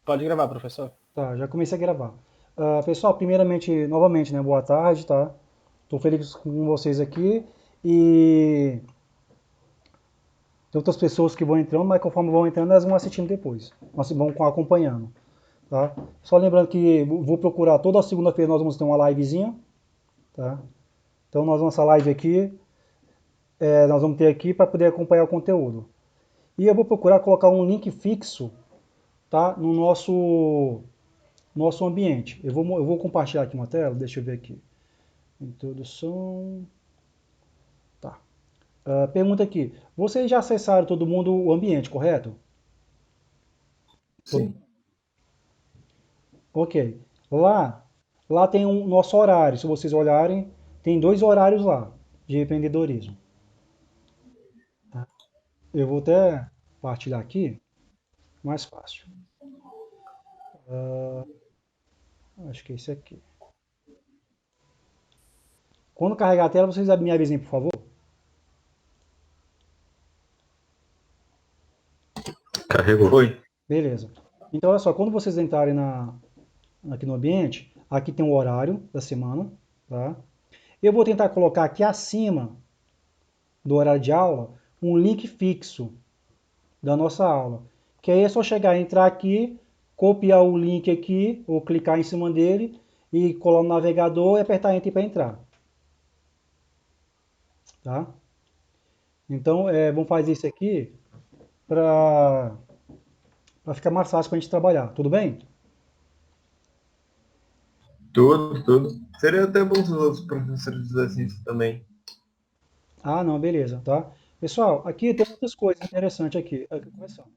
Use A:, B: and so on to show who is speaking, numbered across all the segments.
A: Pode gravar, professor.
B: Tá, já comecei a gravar. Pessoal, primeiramente, novamente, né, boa tarde, tá? Tô feliz com vocês aqui e tem outras pessoas que vão entrando, mas conforme vão entrando, elas vão assistindo depois. Nós vão acompanhando, tá? Só lembrando que vou procurar toda segunda-feira nós vamos ter uma livezinha, tá? Então nós nossa live aqui, nós vamos ter aqui para poder acompanhar o conteúdo. E eu vou procurar colocar um link fixo, tá? No nosso ambiente. Eu vou compartilhar aqui uma tela, deixa eu ver aqui. Introdução. Tá. Pergunta aqui. Vocês já acessaram todo mundo o ambiente, correto? Todo-
A: Sim.
B: Ok. Lá tem um nosso horário. Se vocês olharem, tem dois horários lá de empreendedorismo. Tá? Eu vou até partilhar aqui, mais fácil. Acho que é esse aqui. Quando carregar a tela, vocês me avisem, por favor.
A: Carregou. Foi.
B: Beleza. Então, olha só, quando vocês entrarem aqui no ambiente, aqui tem o horário da semana, tá? Eu vou tentar colocar aqui acima do horário de aula um link fixo da nossa aula. Que aí é só chegar, entrar aqui, copiar o link aqui, ou clicar em cima dele, e colar no navegador e apertar Enter para entrar. Tá? Então, vamos fazer isso aqui para ficar mais fácil para a gente trabalhar. Tudo bem?
A: Tudo, tudo. Seria até bom se os outros professores fizessem isso também.
B: Ah, não, beleza, tá? Pessoal, aqui tem muitas coisas interessantes aqui. Aqui começando.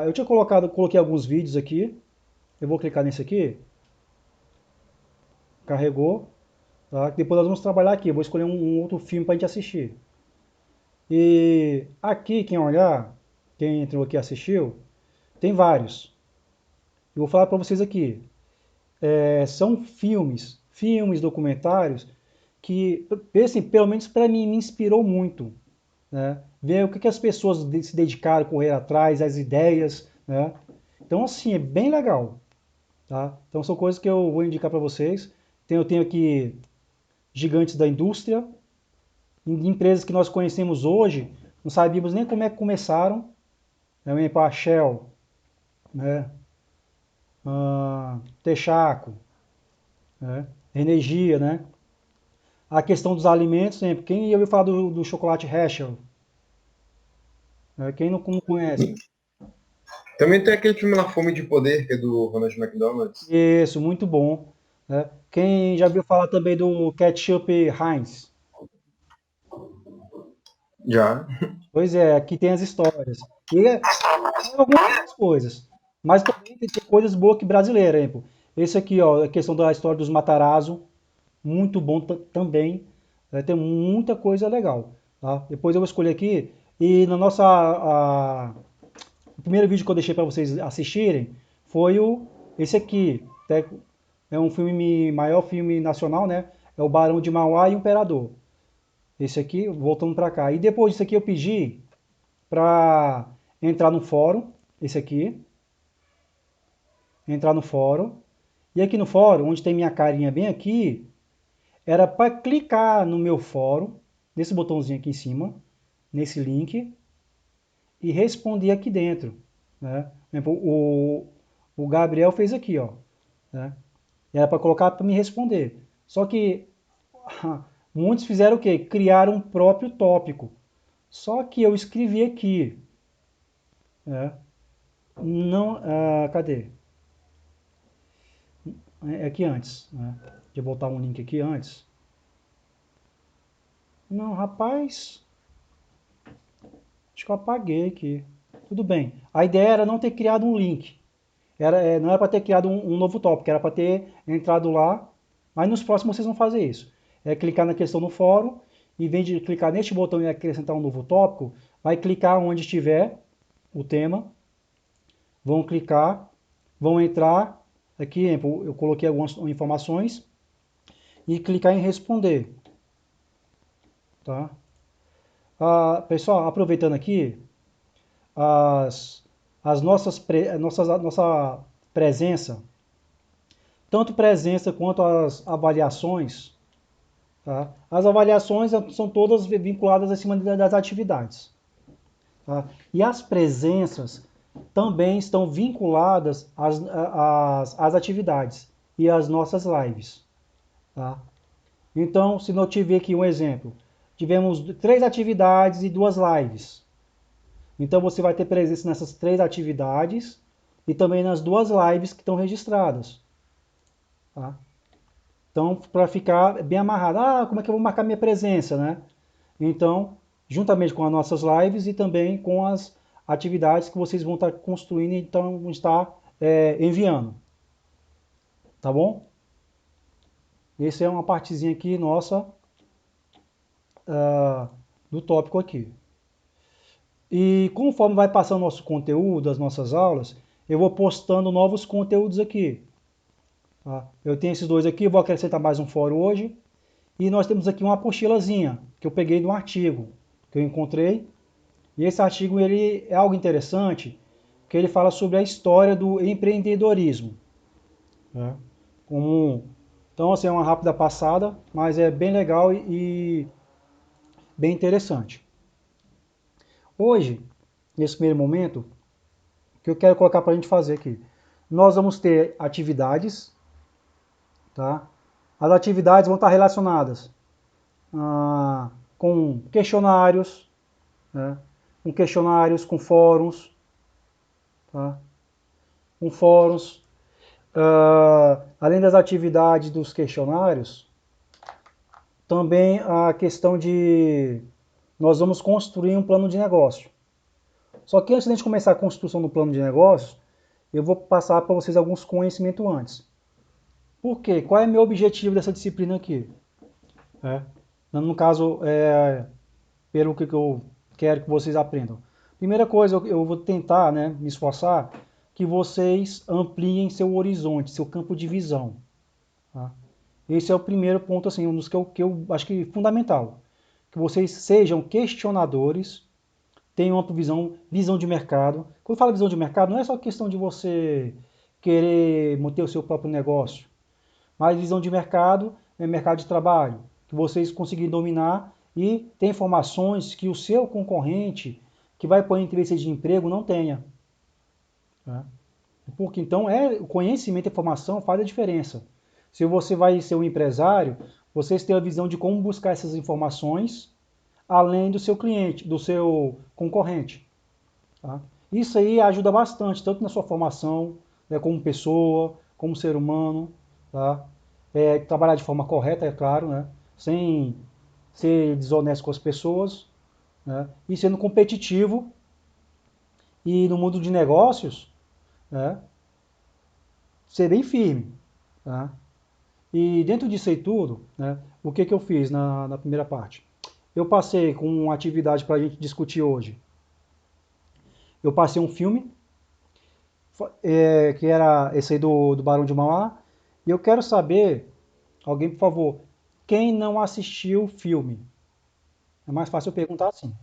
B: Eu tinha coloquei alguns vídeos aqui. Eu vou clicar nesse aqui, carregou, tá? Depois nós vamos trabalhar aqui. Eu vou escolher um outro filme para a gente assistir. E aqui, quem olhar, quem entrou aqui e assistiu, tem vários. Eu vou falar para vocês aqui. São filmes, documentários, que, assim, pelo menos para mim, me inspirou muito. Né? Ver o que as pessoas se dedicaram, correr atrás, as ideias. Né? Então, assim, é bem legal. Tá? Então, são coisas que eu vou indicar para vocês. Eu tenho aqui gigantes da indústria, empresas que nós conhecemos hoje, não sabíamos nem como é que começaram, né? A Shell, né? Texaco, né? Energia, né? A questão dos alimentos, sempre. Quem ia ouvir falar do chocolate Herschel? Né? Quem não conhece?
A: Também tem aquele filme La Fome de Poder, que é do Ronald McDonald.
B: Isso, muito bom. Né? Quem já viu falar também do ketchup Heinz?
A: Já.
B: Pois é, aqui tem as histórias. E são algumas outras coisas. Mas também tem coisas boas que brasileiras, hein, pô. Esse aqui, ó, a questão da história dos Matarazzo, muito bom também. Tem muita coisa legal. Tá? Depois eu vou escolher aqui. E na o primeiro vídeo que eu deixei para vocês assistirem foi esse aqui. É um filme, maior filme nacional, né? É o Barão de Mauá e o Imperador. Esse aqui, voltando para cá. E depois disso aqui eu pedi para entrar no fórum, esse aqui, entrar no fórum. E aqui no fórum, onde tem minha carinha bem aqui, era para clicar no meu fórum, nesse botãozinho aqui em cima, nesse link, e responder aqui dentro. Né? Por exemplo, o Gabriel fez aqui, ó. Né? Era para colocar para me responder. Só que muitos fizeram o quê? Criaram um próprio tópico. Só que eu escrevi aqui. Né? Não, cadê? É aqui antes. Né? Deixa eu botar um link aqui antes. Não, rapaz, acho que eu apaguei aqui. Tudo bem. A ideia era não ter criado um link. Não era para ter criado um novo tópico, era para ter entrado lá. Mas nos próximos vocês vão fazer isso. É clicar na questão no fórum, em vez de clicar neste botão e acrescentar um novo tópico, vai clicar onde estiver o tema, vão clicar, vão entrar. Aqui, eu coloquei algumas informações e clicar em responder. Tá? Pessoal, aproveitando aqui, as, a nossa presença, tanto presença quanto as avaliações, tá? As avaliações são todas vinculadas acima das atividades. Tá? E as presenças também estão vinculadas às atividades e às nossas lives. Tá? Então, se eu tiver aqui um exemplo, tivemos 3 atividades e 2 lives. Então você vai ter presença nessas 3 atividades e também nas 2 lives que estão registradas. Tá? Então, para ficar bem amarrado, como é que eu vou marcar minha presença, né? Então, juntamente com as nossas lives e também com as atividades que vocês vão estar construindo e então vão estar enviando. Tá bom? Essa é uma partezinha aqui nossa do tópico aqui. E conforme vai passando o nosso conteúdo, as nossas aulas, eu vou postando novos conteúdos aqui. Tá? Eu tenho esses 2 aqui, vou acrescentar mais um fórum hoje. E nós temos aqui uma apostilazinha que eu peguei de um artigo que eu encontrei. E esse artigo ele é algo interessante, que ele fala sobre a história do empreendedorismo. Né? Então, assim, é uma rápida passada, mas é bem legal e bem interessante. Hoje, nesse primeiro momento, o que eu quero colocar para a gente fazer aqui? Nós vamos ter atividades, tá? As atividades vão estar relacionadas com questionários, né? Com fóruns, tá? Com fóruns. Além das atividades dos questionários, também a questão de nós vamos construir um plano de negócio. Só que antes de a gente começar a construção do plano de negócios, eu vou passar para vocês alguns conhecimentos antes. Por quê? Qual é o meu objetivo dessa disciplina aqui? No caso, pelo que eu quero que vocês aprendam. Primeira coisa, eu vou tentar, né, me esforçar que vocês ampliem seu horizonte, seu campo de visão. Tá? Esse é o primeiro ponto, assim, um dos que eu acho que é fundamental. Que vocês sejam questionadores, tenham ampla visão de mercado. Quando eu falo visão de mercado, não é só questão de você querer manter o seu próprio negócio, mas visão de mercado é mercado de trabalho, que vocês conseguirem dominar e ter informações que o seu concorrente, que vai pôr entrevista de emprego, não tenha. Tá? Porque então o conhecimento e informação faz a diferença. Se você vai ser um empresário, vocês têm a visão de como buscar essas informações além do seu cliente, do seu concorrente. Tá? Isso aí ajuda bastante, tanto na sua formação, né, como pessoa, como ser humano. Tá? Trabalhar de forma correta, é claro, né, sem ser desonesto com as pessoas, né, e sendo competitivo. E no mundo de negócios, né, ser bem firme. Tá? E dentro disso aí tudo, né, o que eu fiz na primeira parte? Eu passei com uma atividade para a gente discutir hoje. Eu passei um filme, que era esse aí do Barão de Mauá, e eu quero saber, alguém por favor, quem não assistiu o filme? É mais fácil eu perguntar assim.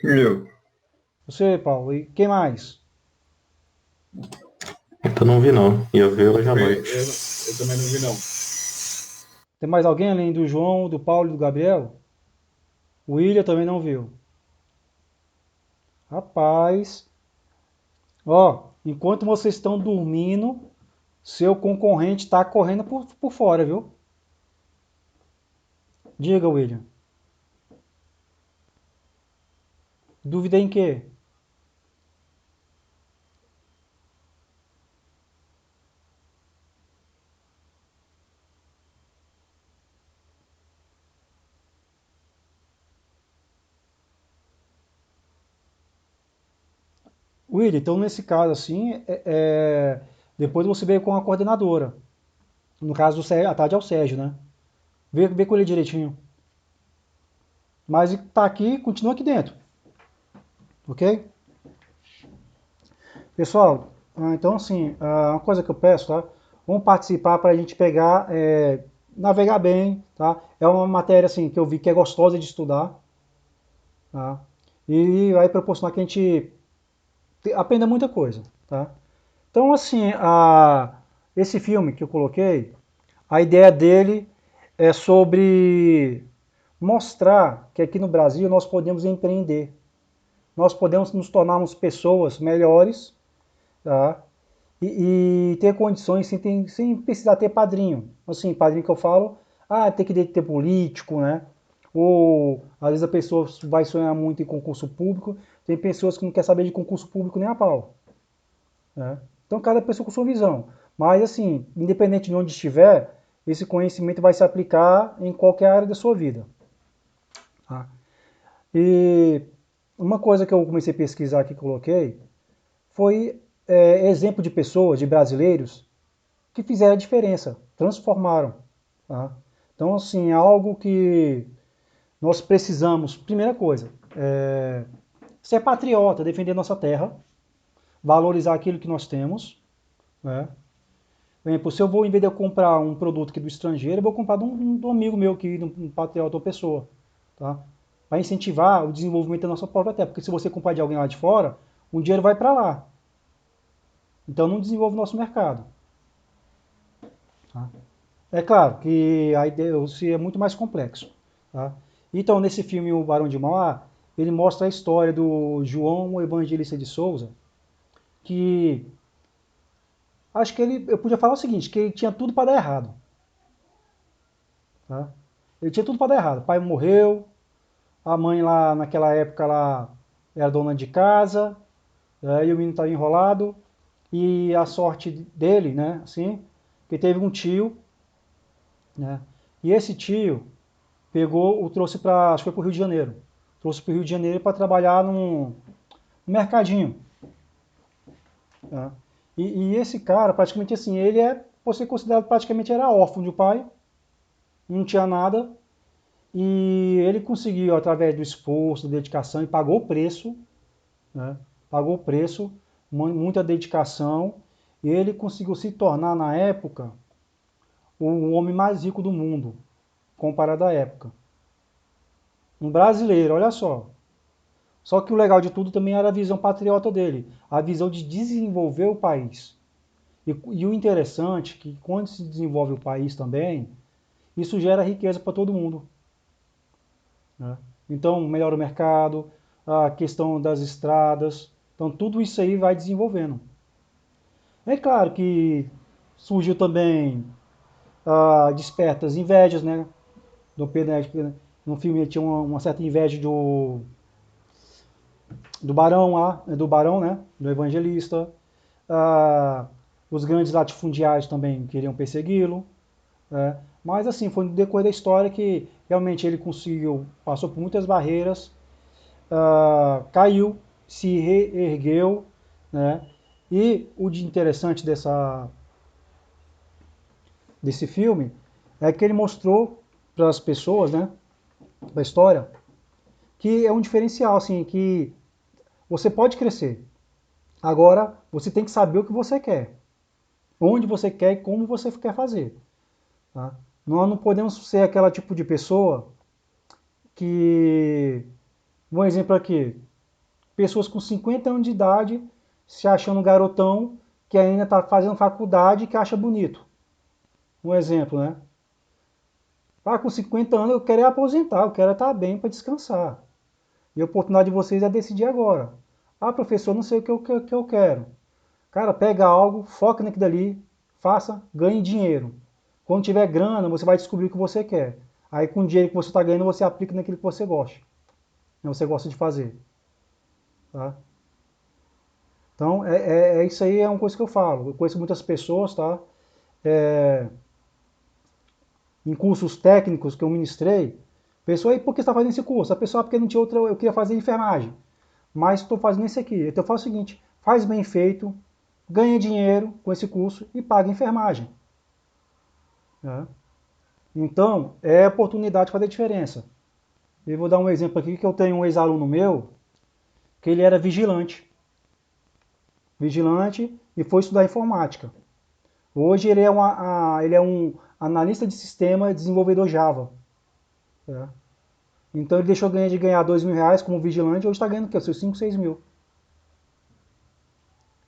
A: Eu.
B: Você, Paulo, e quem mais?
C: Eu não vi não. Ia ver hoje à
A: Eu,
C: noite.
A: eu também não vi, não.
B: Tem mais alguém além do João, do Paulo e do Gabriel? O William também não viu. Rapaz, ó, enquanto vocês estão dormindo, seu concorrente está correndo por fora, viu? Diga, William. Dúvida em quê? William, então nesse caso assim, depois você veio com a coordenadora. No caso, a tarde é o Sérgio, né? Vê com ele direitinho. Mas tá aqui, continua aqui dentro. Ok? Pessoal, então assim, uma coisa que eu peço, tá? Vamos participar para a gente pegar, navegar bem, tá? É uma matéria assim que eu vi que é gostosa de estudar, tá? E vai proporcionar que a gente aprenda muita coisa, tá? Então, assim, esse filme que eu coloquei, a ideia dele é sobre mostrar que aqui no Brasil nós podemos empreender, nós podemos nos tornarmos pessoas melhores, tá? E ter condições sem precisar ter padrinho. Assim, padrinho que eu falo, tem que ter político, né? Ou às vezes a pessoa vai sonhar muito em concurso público, tem pessoas que não querem saber de concurso público nem a pau, né? Então cada pessoa com sua visão. Mas assim, independente de onde estiver, esse conhecimento vai se aplicar em qualquer área da sua vida. Tá? E uma coisa que eu comecei a pesquisar aqui, coloquei, foi exemplo de pessoas, de brasileiros, que fizeram a diferença, transformaram. Tá? Então, assim, é algo que nós precisamos, primeira coisa, ser patriota, defender nossa terra, valorizar aquilo que nós temos. Né? Por exemplo, se eu vou, em vez de eu comprar um produto aqui do estrangeiro, eu vou comprar de um amigo meu aqui, de um patriota ou pessoa. Tá? Para incentivar o desenvolvimento da nossa própria terra. Porque se você comprar de alguém lá de fora, o dinheiro vai para lá. Então não desenvolve o nosso mercado. Tá? É claro que a ideia é muito mais complexo. Tá? Então, nesse filme O Barão de Mauá, ele mostra a história do João Evangelista de Souza, que acho que eu podia falar o seguinte, que ele tinha tudo para dar errado. Tá? Ele tinha tudo para dar errado. O pai morreu, a mãe lá naquela época lá era dona de casa, e o menino estava enrolado, e a sorte dele, né, assim, que teve um tio, né, e esse tio o trouxe para, acho que foi para o Rio de Janeiro, trouxe para o Rio de Janeiro para trabalhar num mercadinho. Tá? E esse cara, praticamente assim, pode ser considerado praticamente era órfão de pai, não tinha nada, e ele conseguiu, através do esforço, da dedicação, e pagou o preço, né? Pagou o preço, muita dedicação, e ele conseguiu se tornar, na época, o homem mais rico do mundo, comparado à época. Um brasileiro, olha só. Só que o legal de tudo também era a visão patriota dele, a visão de desenvolver o país. E o interessante é que quando se desenvolve o país também, isso gera riqueza para todo mundo. Né? Então, melhora o mercado, a questão das estradas, então tudo isso aí vai desenvolvendo. É claro que surgiu também despertas invejas, né? Do Pedro, né? No filme ele tinha uma certa inveja do Barão lá, do Barão, né? Do Evangelista. Os grandes latifundiários também queriam persegui-lo. Né? Mas assim, foi no decorrer da história que realmente ele conseguiu, passou por muitas barreiras, caiu, se reergueu, né? E o de interessante desse filme é que ele mostrou para as pessoas, né, da história, que é um diferencial, assim, que você pode crescer. Agora, você tem que saber o que você quer, onde você quer e como você quer fazer. Tá? Nós não podemos ser aquela tipo de pessoa que, um exemplo aqui, pessoas com 50 anos de idade se achando um garotão que ainda está fazendo faculdade e que acha bonito. Um exemplo, né? Com 50 anos eu quero aposentar, eu quero estar bem para descansar. E a oportunidade de vocês é decidir agora. Professor, não sei o que eu quero. Cara, pega algo, foca naquilo dali, faça, ganhe dinheiro. Quando tiver grana, você vai descobrir o que você quer. Aí com o dinheiro que você está ganhando, você aplica naquilo que você gosta. Que você gosta de fazer. Tá? Então, isso aí é uma coisa que eu falo. Eu conheço muitas pessoas, tá? Em cursos técnicos que eu ministrei, pessoa, e por que você está fazendo esse curso? A pessoa, porque não tinha outra, eu queria fazer enfermagem, mas estou fazendo esse aqui. Então eu faço o seguinte, faz bem feito, ganha dinheiro com esse curso e paga enfermagem. Né? Então, é oportunidade de fazer diferença. Eu vou dar um exemplo aqui, que eu tenho um ex-aluno meu, que ele era vigilante e foi estudar informática. Hoje ele é um analista de sistema e desenvolvedor Java. Né? Então ele deixou de ganhar R$ 2.000 como vigilante, hoje está ganhando o quê? Seus 5, 6 mil.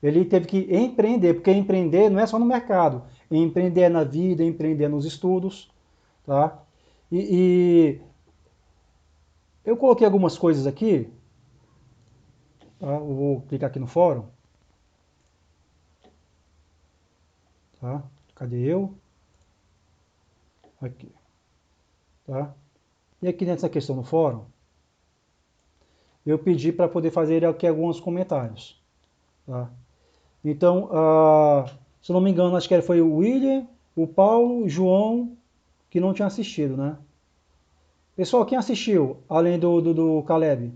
B: Ele teve que empreender, porque empreender não é só no mercado, empreender é na vida, empreender nos estudos, tá? E eu coloquei algumas coisas aqui, tá? Eu vou clicar aqui no fórum, tá? Cadê eu? Aqui, tá? E aqui nessa questão no fórum, eu pedi para poder fazer aqui alguns comentários, tá? Então, se eu não me engano, acho que foi o William, o Paulo, o João, que não tinha assistido, né? Pessoal, quem assistiu, além do Caleb?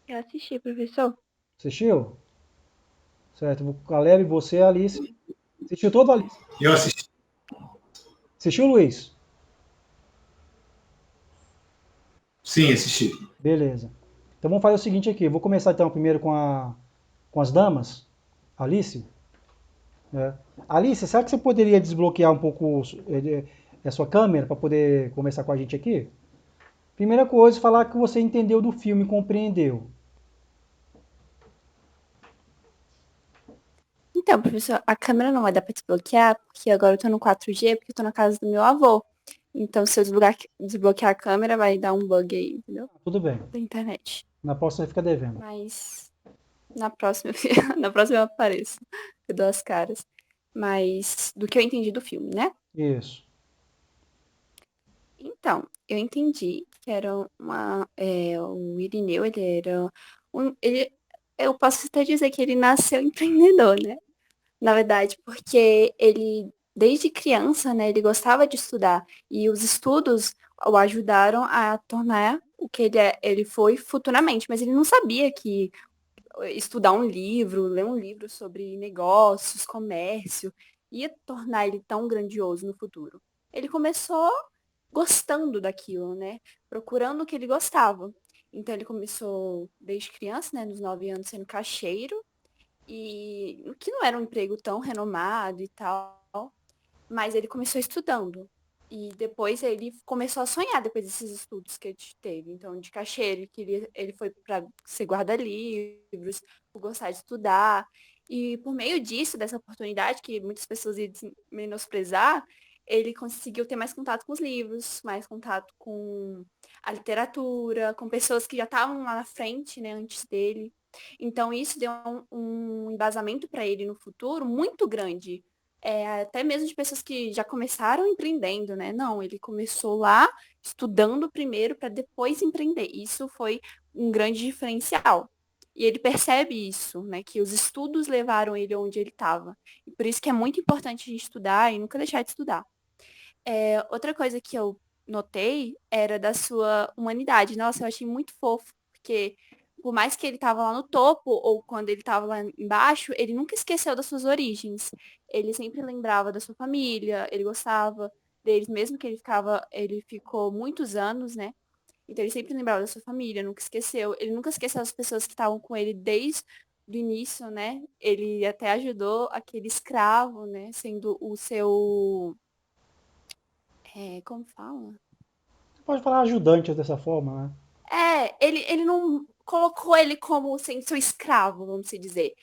D: Eu assisti, professor.
B: Assistiu? Certo. O Caleb, você, Alice. Assistiu todo, Alice?
E: Eu assisti.
B: Assistiu, Luiz?
E: Sim, assisti.
B: Beleza. Então vamos fazer o seguinte aqui. Eu vou começar então primeiro com as damas. Alice. Alice, será que você poderia desbloquear um pouco a sua câmera para poder começar com a gente aqui? Primeira coisa, falar que você entendeu do filme, compreendeu.
D: Então, professor, a câmera não vai dar pra desbloquear, porque agora eu tô no 4G, porque eu tô na casa do meu avô. Então, se eu desbloquear a câmera, vai dar um bug aí, entendeu?
B: Tudo bem.
D: Da internet.
B: Na próxima você fica devendo.
D: Mas na próxima, na próxima eu apareço. Eu dou as caras. Mas do que eu entendi do filme, né?
B: Isso.
D: Então, eu entendi que era o Irineu, ele era eu posso até dizer que ele nasceu empreendedor, né? Na verdade, porque ele, desde criança, né, ele gostava de estudar e os estudos o ajudaram a tornar o que ele foi futuramente, mas ele não sabia que estudar um livro, ler um livro sobre negócios, comércio, ia tornar ele tão grandioso no futuro. Ele começou gostando daquilo, né? Procurando o que ele gostava. Então ele começou desde criança, né, nos 9 anos, sendo caixeiro, e o que não era um emprego tão renomado e tal, mas ele começou estudando. E depois ele começou a sonhar depois desses estudos que ele teve. Então, de caixeiro, ele foi para ser guarda-livros, por gostar de estudar. E por meio disso, dessa oportunidade que muitas pessoas iam menosprezar, ele conseguiu ter mais contato com os livros, mais contato com a literatura, com pessoas que já estavam lá na frente, né, antes dele. Então, isso deu um embasamento para ele no futuro muito grande, até mesmo de pessoas que já começaram empreendendo, né? Não, ele começou lá estudando primeiro para depois empreender. Isso foi um grande diferencial. E ele percebe isso, né? Que os estudos levaram ele onde ele estava. E por isso que é muito importante a gente estudar e nunca deixar de estudar. Outra coisa que eu notei era da sua humanidade. Nossa, eu achei muito fofo, porque por mais que ele estava lá no topo ou quando ele estava lá embaixo, ele nunca esqueceu das suas origens. Ele sempre lembrava da sua família, ele gostava deles, mesmo que ele ficou muitos anos, né? Então ele sempre lembrava da sua família, nunca esqueceu. Ele nunca esqueceu as pessoas que estavam com ele desde o início, né? Ele até ajudou aquele escravo, né? Sendo o seu como fala?
B: Você pode falar ajudante dessa forma, né?
D: Ele não colocou ele como sendo seu escravo, vamos se dizer.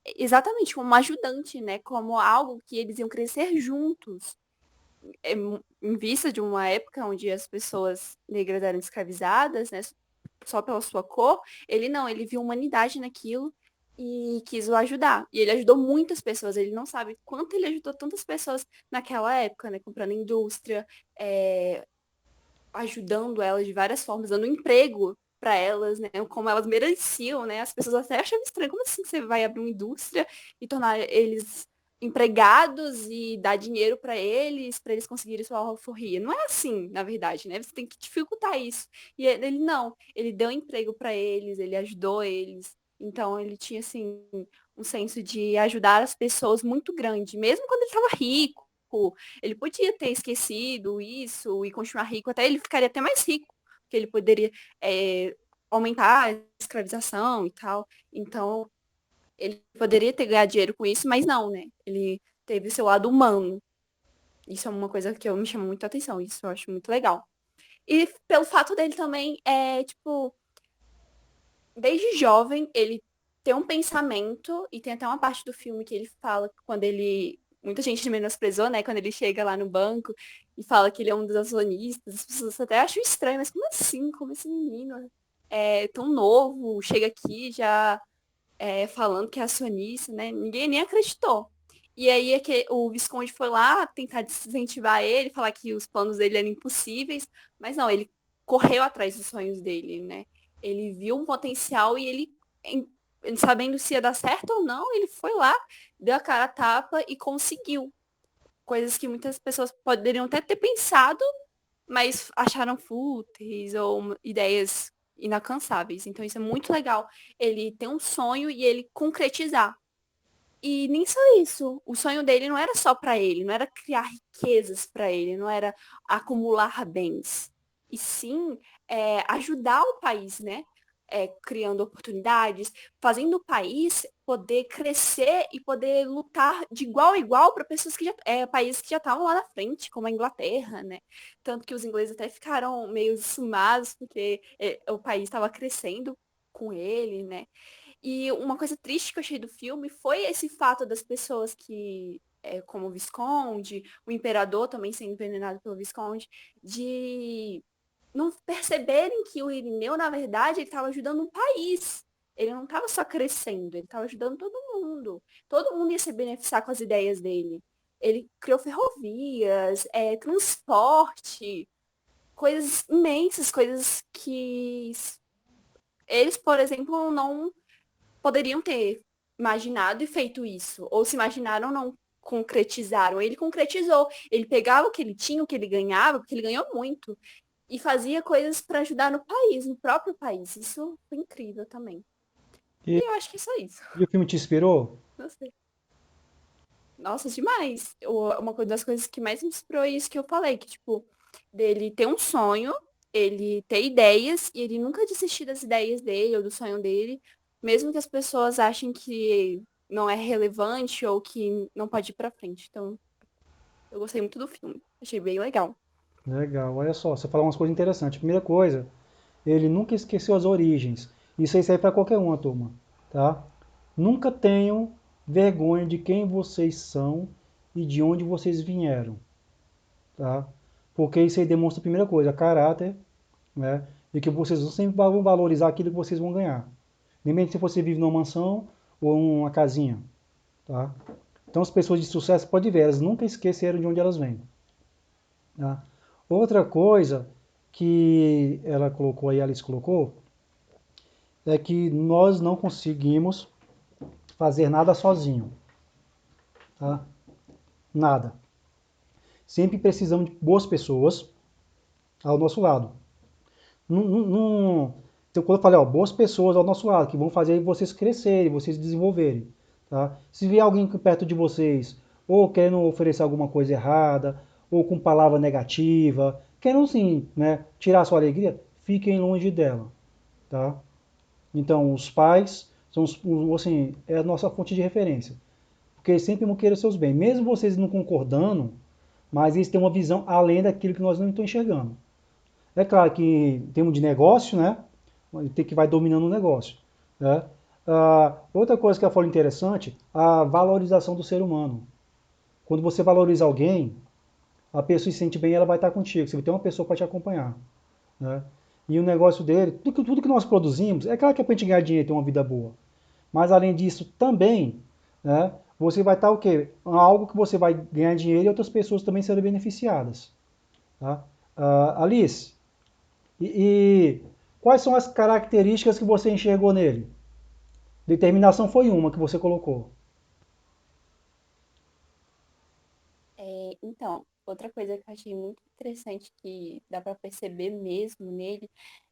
D: Exatamente, como um ajudante, né? Como algo que eles iam crescer juntos. Em vista de uma época onde as pessoas negras eram escravizadas, né? Só pela sua cor, ele não, ele viu humanidade naquilo e quis o ajudar. E ele ajudou muitas pessoas, ele não sabe quanto ele ajudou tantas pessoas naquela época, né? Comprando indústria, ajudando elas de várias formas, dando emprego para elas, né? Como elas mereciam, né? As pessoas até achavam estranho, como assim você vai abrir uma indústria e tornar eles empregados e dar dinheiro para eles conseguirem sua alforria? Não é assim, na verdade, né? Você tem que dificultar isso. E ele não, ele deu emprego para eles, ele ajudou eles. Então ele tinha assim um senso de ajudar as pessoas muito grande, mesmo quando ele estava rico, ele podia ter esquecido isso e continuar rico, até ele ficaria até mais rico, porque ele poderia aumentar a escravização e tal. Então, ele poderia ter ganhado dinheiro com isso, mas não, né? Ele teve o seu lado humano. Isso é uma coisa que me chama muito a atenção, isso eu acho muito legal. E pelo fato dele também, tipo, desde jovem, ele tem um pensamento, e tem até uma parte do filme que ele fala que quando ele. Muita gente menosprezou, né? Quando ele chega lá no banco e fala que ele é um dos acionistas, as pessoas até acham estranho, mas como assim? Como esse menino é tão novo, chega aqui já falando que é acionista, né? Ninguém nem acreditou. E aí é que o Visconde foi lá tentar desincentivar ele, falar que os planos dele eram impossíveis, mas não, ele correu atrás dos sonhos dele, né? Ele viu um potencial e sabendo se ia dar certo ou não, ele foi lá, deu a cara a tapa e conseguiu. Coisas que muitas pessoas poderiam até ter pensado, mas acharam fúteis ou ideias inalcançáveis. Então isso é muito legal. Ele tem um sonho e ele concretizar. E nem só isso. O sonho dele não era só para ele, não era criar riquezas para ele, não era acumular bens. E sim ajudar o país, né? Criando oportunidades, fazendo o país poder crescer e poder lutar de igual a igual para pessoas que países que já estavam lá na frente, como a Inglaterra, né? Tanto que os ingleses até ficaram meio sumados porque o país estava crescendo com ele, né? E uma coisa triste que eu achei do filme foi esse fato das pessoas que, como o Visconde, o imperador também sendo envenenado pelo Visconde, de não perceberem que o Irineu, na verdade, ele estava ajudando um país. Ele não estava só crescendo, ele estava ajudando todo mundo. Todo mundo ia se beneficiar com as ideias dele. Ele criou ferrovias, transporte, coisas imensas, coisas que eles, por exemplo, não poderiam ter imaginado e feito isso. Ou se imaginaram, não concretizaram. Ele concretizou. Ele pegava o que ele tinha, o que ele ganhava, porque ele ganhou muito, e fazia coisas para ajudar no país, no próprio país. Isso foi incrível também.
B: E,
D: E eu acho que é só isso.
B: e o filme te inspirou?
D: Não sei. Nossa, demais. Uma das coisas que mais me inspirou é isso que eu falei, que, tipo, dele ter um sonho, ele ter ideias, e ele nunca desistir das ideias dele ou do sonho dele, mesmo que as pessoas achem que não é relevante ou que não pode ir pra frente. Então, eu gostei muito do filme. Achei bem legal.
B: Legal, olha só, você falou umas coisas interessantes. Primeira coisa, ele nunca esqueceu as origens. Isso aí serve para qualquer uma, turma, tá? Nunca tenham vergonha de quem vocês são e de onde vocês vieram, tá? Porque isso aí demonstra a primeira coisa, caráter, né? E que vocês sempre vão valorizar aquilo que vocês vão ganhar. Lembrem que se você vive numa mansão ou uma casinha, tá? Então as pessoas de sucesso, pode ver, elas nunca esqueceram de onde elas vêm, tá? Outra coisa que ela colocou aí, Alice colocou, é que nós não conseguimos fazer nada sozinho, tá? Nada. Sempre precisamos de boas pessoas ao nosso lado. Então, quando eu falei, ó, boas pessoas ao nosso lado, que vão fazer vocês crescerem, vocês desenvolverem, tá? Se vier alguém perto de vocês, ou querendo oferecer alguma coisa errada, ou com palavra negativa, querendo sim, né, tirar a sua alegria, fiquem longe dela, tá? Então, os pais são assim, é a nossa fonte de referência, porque eles sempre vão querer seus bens, mesmo vocês não concordando, mas eles têm uma visão além daquilo que nós não estamos enxergando. É claro que em termos de negócio, né, tem que vai dominando o negócio, né? Outra coisa que eu falo interessante, a valorização do ser humano. Quando você valoriza alguém, a pessoa se sente bem, ela vai estar contigo. Você vai ter uma pessoa para te acompanhar, né? E o negócio dele, tudo que nós produzimos, é claro que é para a gente ganhar dinheiro e ter uma vida boa. Mas além disso, também, né, você vai estar o quê? Algo que você vai ganhar dinheiro e outras pessoas também serão beneficiadas. Tá? Alice, e quais são as características que você enxergou nele? Determinação foi uma que você colocou.
D: Então, outra coisa que eu achei muito interessante que dá para perceber mesmo nele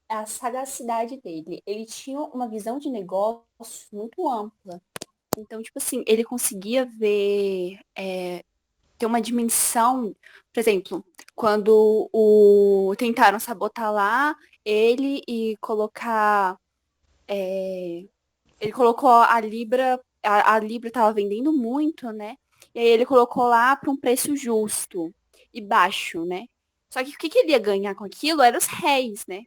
D: é a sagacidade dele. Ele tinha uma visão de negócio muito ampla. Então, tipo assim, ele conseguia ver, ter uma dimensão, por exemplo, quando tentaram sabotar lá ele e colocar, ele colocou a Libra, a Libra estava vendendo muito, né? E aí ele colocou lá para um preço justo e baixo, né? Só que o que ele ia ganhar com aquilo eram os réis, né?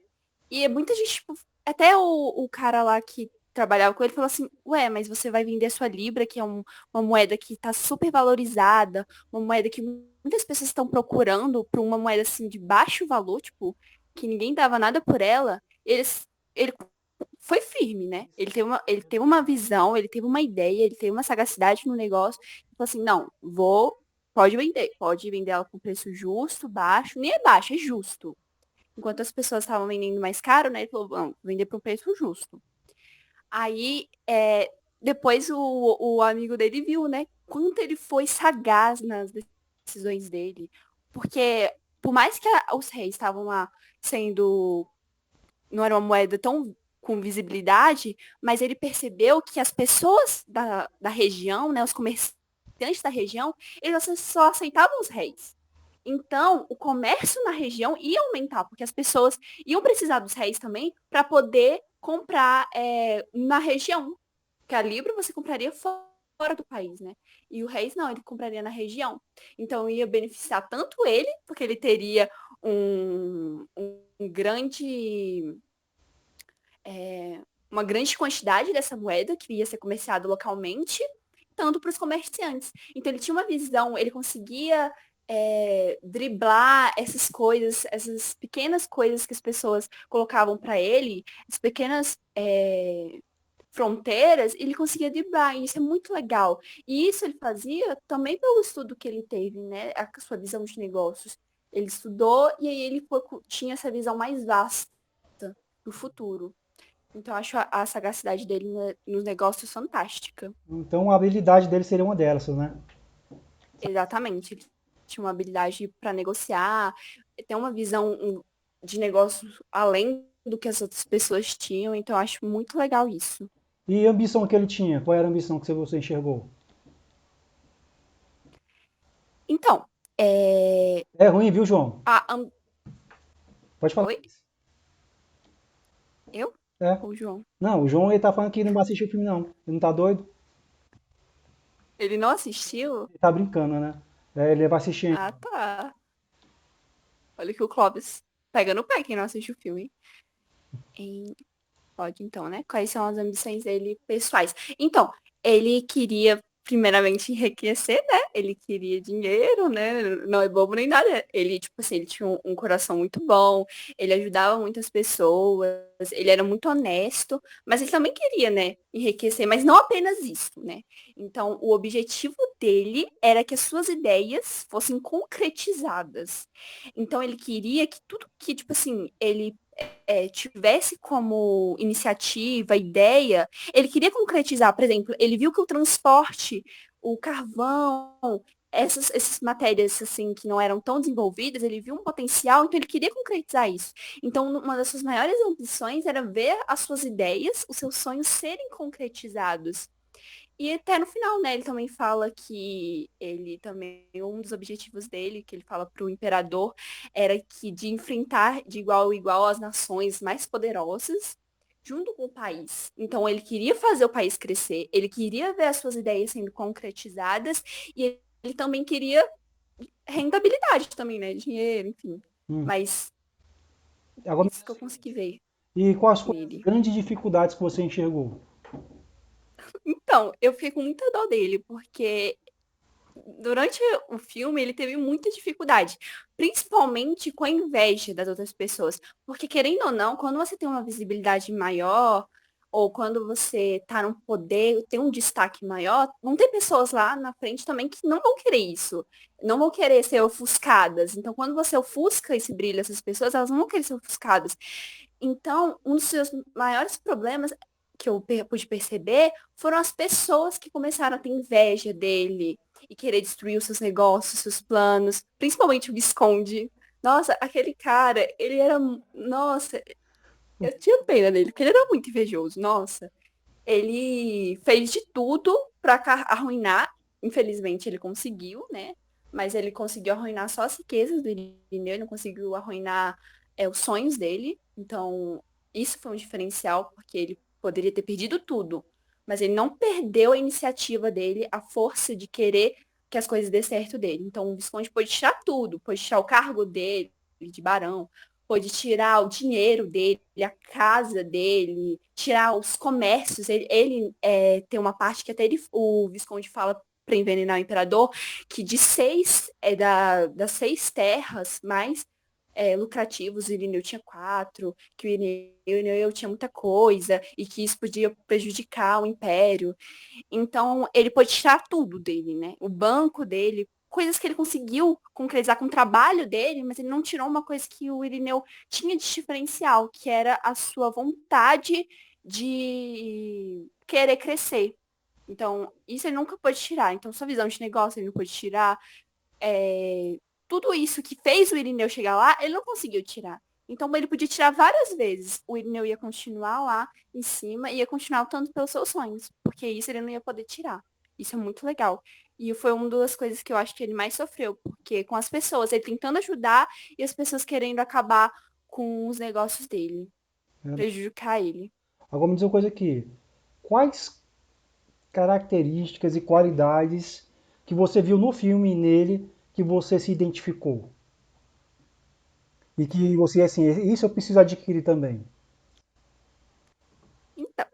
D: E muita gente, tipo, Até o cara lá que trabalhava com ele falou assim, ué, mas você vai vender sua Libra, que é uma moeda que está super valorizada, uma moeda que muitas pessoas estão procurando por uma moeda assim de baixo valor, tipo, que ninguém dava nada por ela. Ele foi firme, né? Ele teve uma visão, ele teve uma ideia, ele teve uma sagacidade no negócio. Ele falou assim, não, pode vender ela com preço justo, baixo, nem é baixo, é justo. Enquanto as pessoas estavam vendendo mais caro, né? Ele falou, vamos vender por um preço justo. Aí, depois o amigo dele viu, né? Quanto ele foi sagaz nas decisões dele. Porque, por mais que os reis estavam lá sendo. Não era uma moeda tão com visibilidade, mas ele percebeu que as pessoas da região, né? Os comerciantes da região, eles só aceitavam os reis. Então, o comércio na região ia aumentar, porque as pessoas iam precisar dos réis também para poder comprar na região. Porque a Libra você compraria fora do país, né? E o réis não, ele compraria na região. Então, ia beneficiar tanto ele, porque ele teria um grande, uma grande quantidade dessa moeda que ia ser comerciada localmente, tanto para os comerciantes. Então ele tinha uma visão, ele conseguia driblar essas coisas, essas pequenas coisas que as pessoas colocavam para ele, as pequenas fronteiras, ele conseguia driblar, e isso é muito legal. E isso ele fazia também pelo estudo que ele teve, né? A sua visão de negócios. Ele estudou e aí ele tinha essa visão mais vasta do futuro. Então, eu acho a sagacidade dele nos negócios fantástica.
B: Então a habilidade dele seria uma delas, né?
D: Exatamente. Ele tinha uma habilidade para negociar, tem uma visão de negócios além do que as outras pessoas tinham, então eu acho muito legal isso.
B: E a ambição que ele tinha? Qual era a ambição que você enxergou?
D: Então,
B: É ruim, viu, João?
D: a, am-
B: Pode falar.
D: Oi? Eu?
B: É.
D: Ou o João?
B: Não, o João ele tá falando que não vai assistir o filme, não. Ele não tá doido?
D: Ele não assistiu?
B: Ele tá brincando, né? É, ele vai assistir ainda.
D: Ah, tá. Olha que o Clóvis pega no pé quem não assiste o filme. Pode então, né? Quais são as ambições dele pessoais? Então, ele queria primeiramente enriquecer, né? Ele queria dinheiro, né? Não é bobo nem nada. Ele, tipo assim, ele tinha um coração muito bom, ele ajudava muitas pessoas, ele era muito honesto, mas ele também queria, né, enriquecer, mas não apenas isso, né? Então, o objetivo dele era que as suas ideias fossem concretizadas. Então, ele queria que tudo que, tipo assim, ele tivesse como iniciativa, ideia, ele queria concretizar, por exemplo, ele viu que o transporte, o carvão, essas matérias assim que não eram tão desenvolvidas, ele viu um potencial, então ele queria concretizar isso. Então, uma das suas maiores ambições era ver as suas ideias, os seus sonhos serem concretizados. E até no final, né, ele também fala que ele também, um dos objetivos dele, que ele fala para o imperador, era que de enfrentar de igual a igual as nações mais poderosas junto com o país. Então ele queria fazer o país crescer, ele queria ver as suas ideias sendo concretizadas e ele também queria rentabilidade também, né, dinheiro, enfim.
B: Hum.
D: Mas
B: Agora,
D: isso que eu consegui ver
B: e quais foram as
D: nele.
B: grandes dificuldades que você enxergou?
D: Então, eu fiquei com muita dó dele, porque durante o filme, ele teve muita dificuldade, principalmente com a inveja das outras pessoas. Porque, querendo ou não, quando você tem uma visibilidade maior, ou quando você tá num poder, tem um destaque maior, vão ter pessoas lá na frente também que não vão querer isso. Não vão querer ser ofuscadas. Então, quando você ofusca esse brilho dessas pessoas, elas não vão querer ser ofuscadas. Então, um dos seus maiores problemas que eu pude perceber foram as pessoas que começaram a ter inveja dele e querer destruir os seus negócios, seus planos, principalmente o Visconde. Nossa, aquele cara, ele era. Nossa, eu tinha pena dele, porque ele era muito invejoso. Nossa, ele fez de tudo para arruinar. Infelizmente, ele conseguiu, né? Mas ele conseguiu arruinar só as riquezas do Irineu, ele não conseguiu arruinar os sonhos dele. Então, isso foi um diferencial, porque ele poderia ter perdido tudo. Mas ele não perdeu a iniciativa dele, a força de querer que as coisas dê certo dele. Então, o Visconde pôde tirar tudo, pôde tirar o cargo dele, de barão, pôde tirar o dinheiro dele, a casa dele, tirar os comércios. Ele tem uma parte que até o Visconde fala para envenenar o imperador, que de das 6 terras mais lucrativos, o Irineu tinha 4, que o Irineu tinha muita coisa, e que isso podia prejudicar o império. Então, ele pôde tirar tudo dele, né? O banco dele, coisas que ele conseguiu concretizar com o trabalho dele, mas ele não tirou uma coisa que o Irineu tinha de diferencial, que era a sua vontade de querer crescer. Então, isso ele nunca pôde tirar. Então, sua visão de negócio ele não pôde tirar. Tudo isso que fez o Irineu chegar lá, ele não conseguiu tirar. Então, ele podia tirar várias vezes. O Irineu ia continuar lá em cima e ia continuar lutando pelos seus sonhos, porque isso ele não ia poder tirar. Isso é muito legal. E foi uma das coisas que eu acho que ele mais sofreu, porque com as pessoas, ele tentando ajudar e as pessoas querendo acabar com os negócios dele, prejudicar ele.
B: Agora me diz uma coisa aqui. Quais características e qualidades que você viu no filme e nele que você se identificou? E que você, assim, isso eu preciso adquirir também.
D: Então,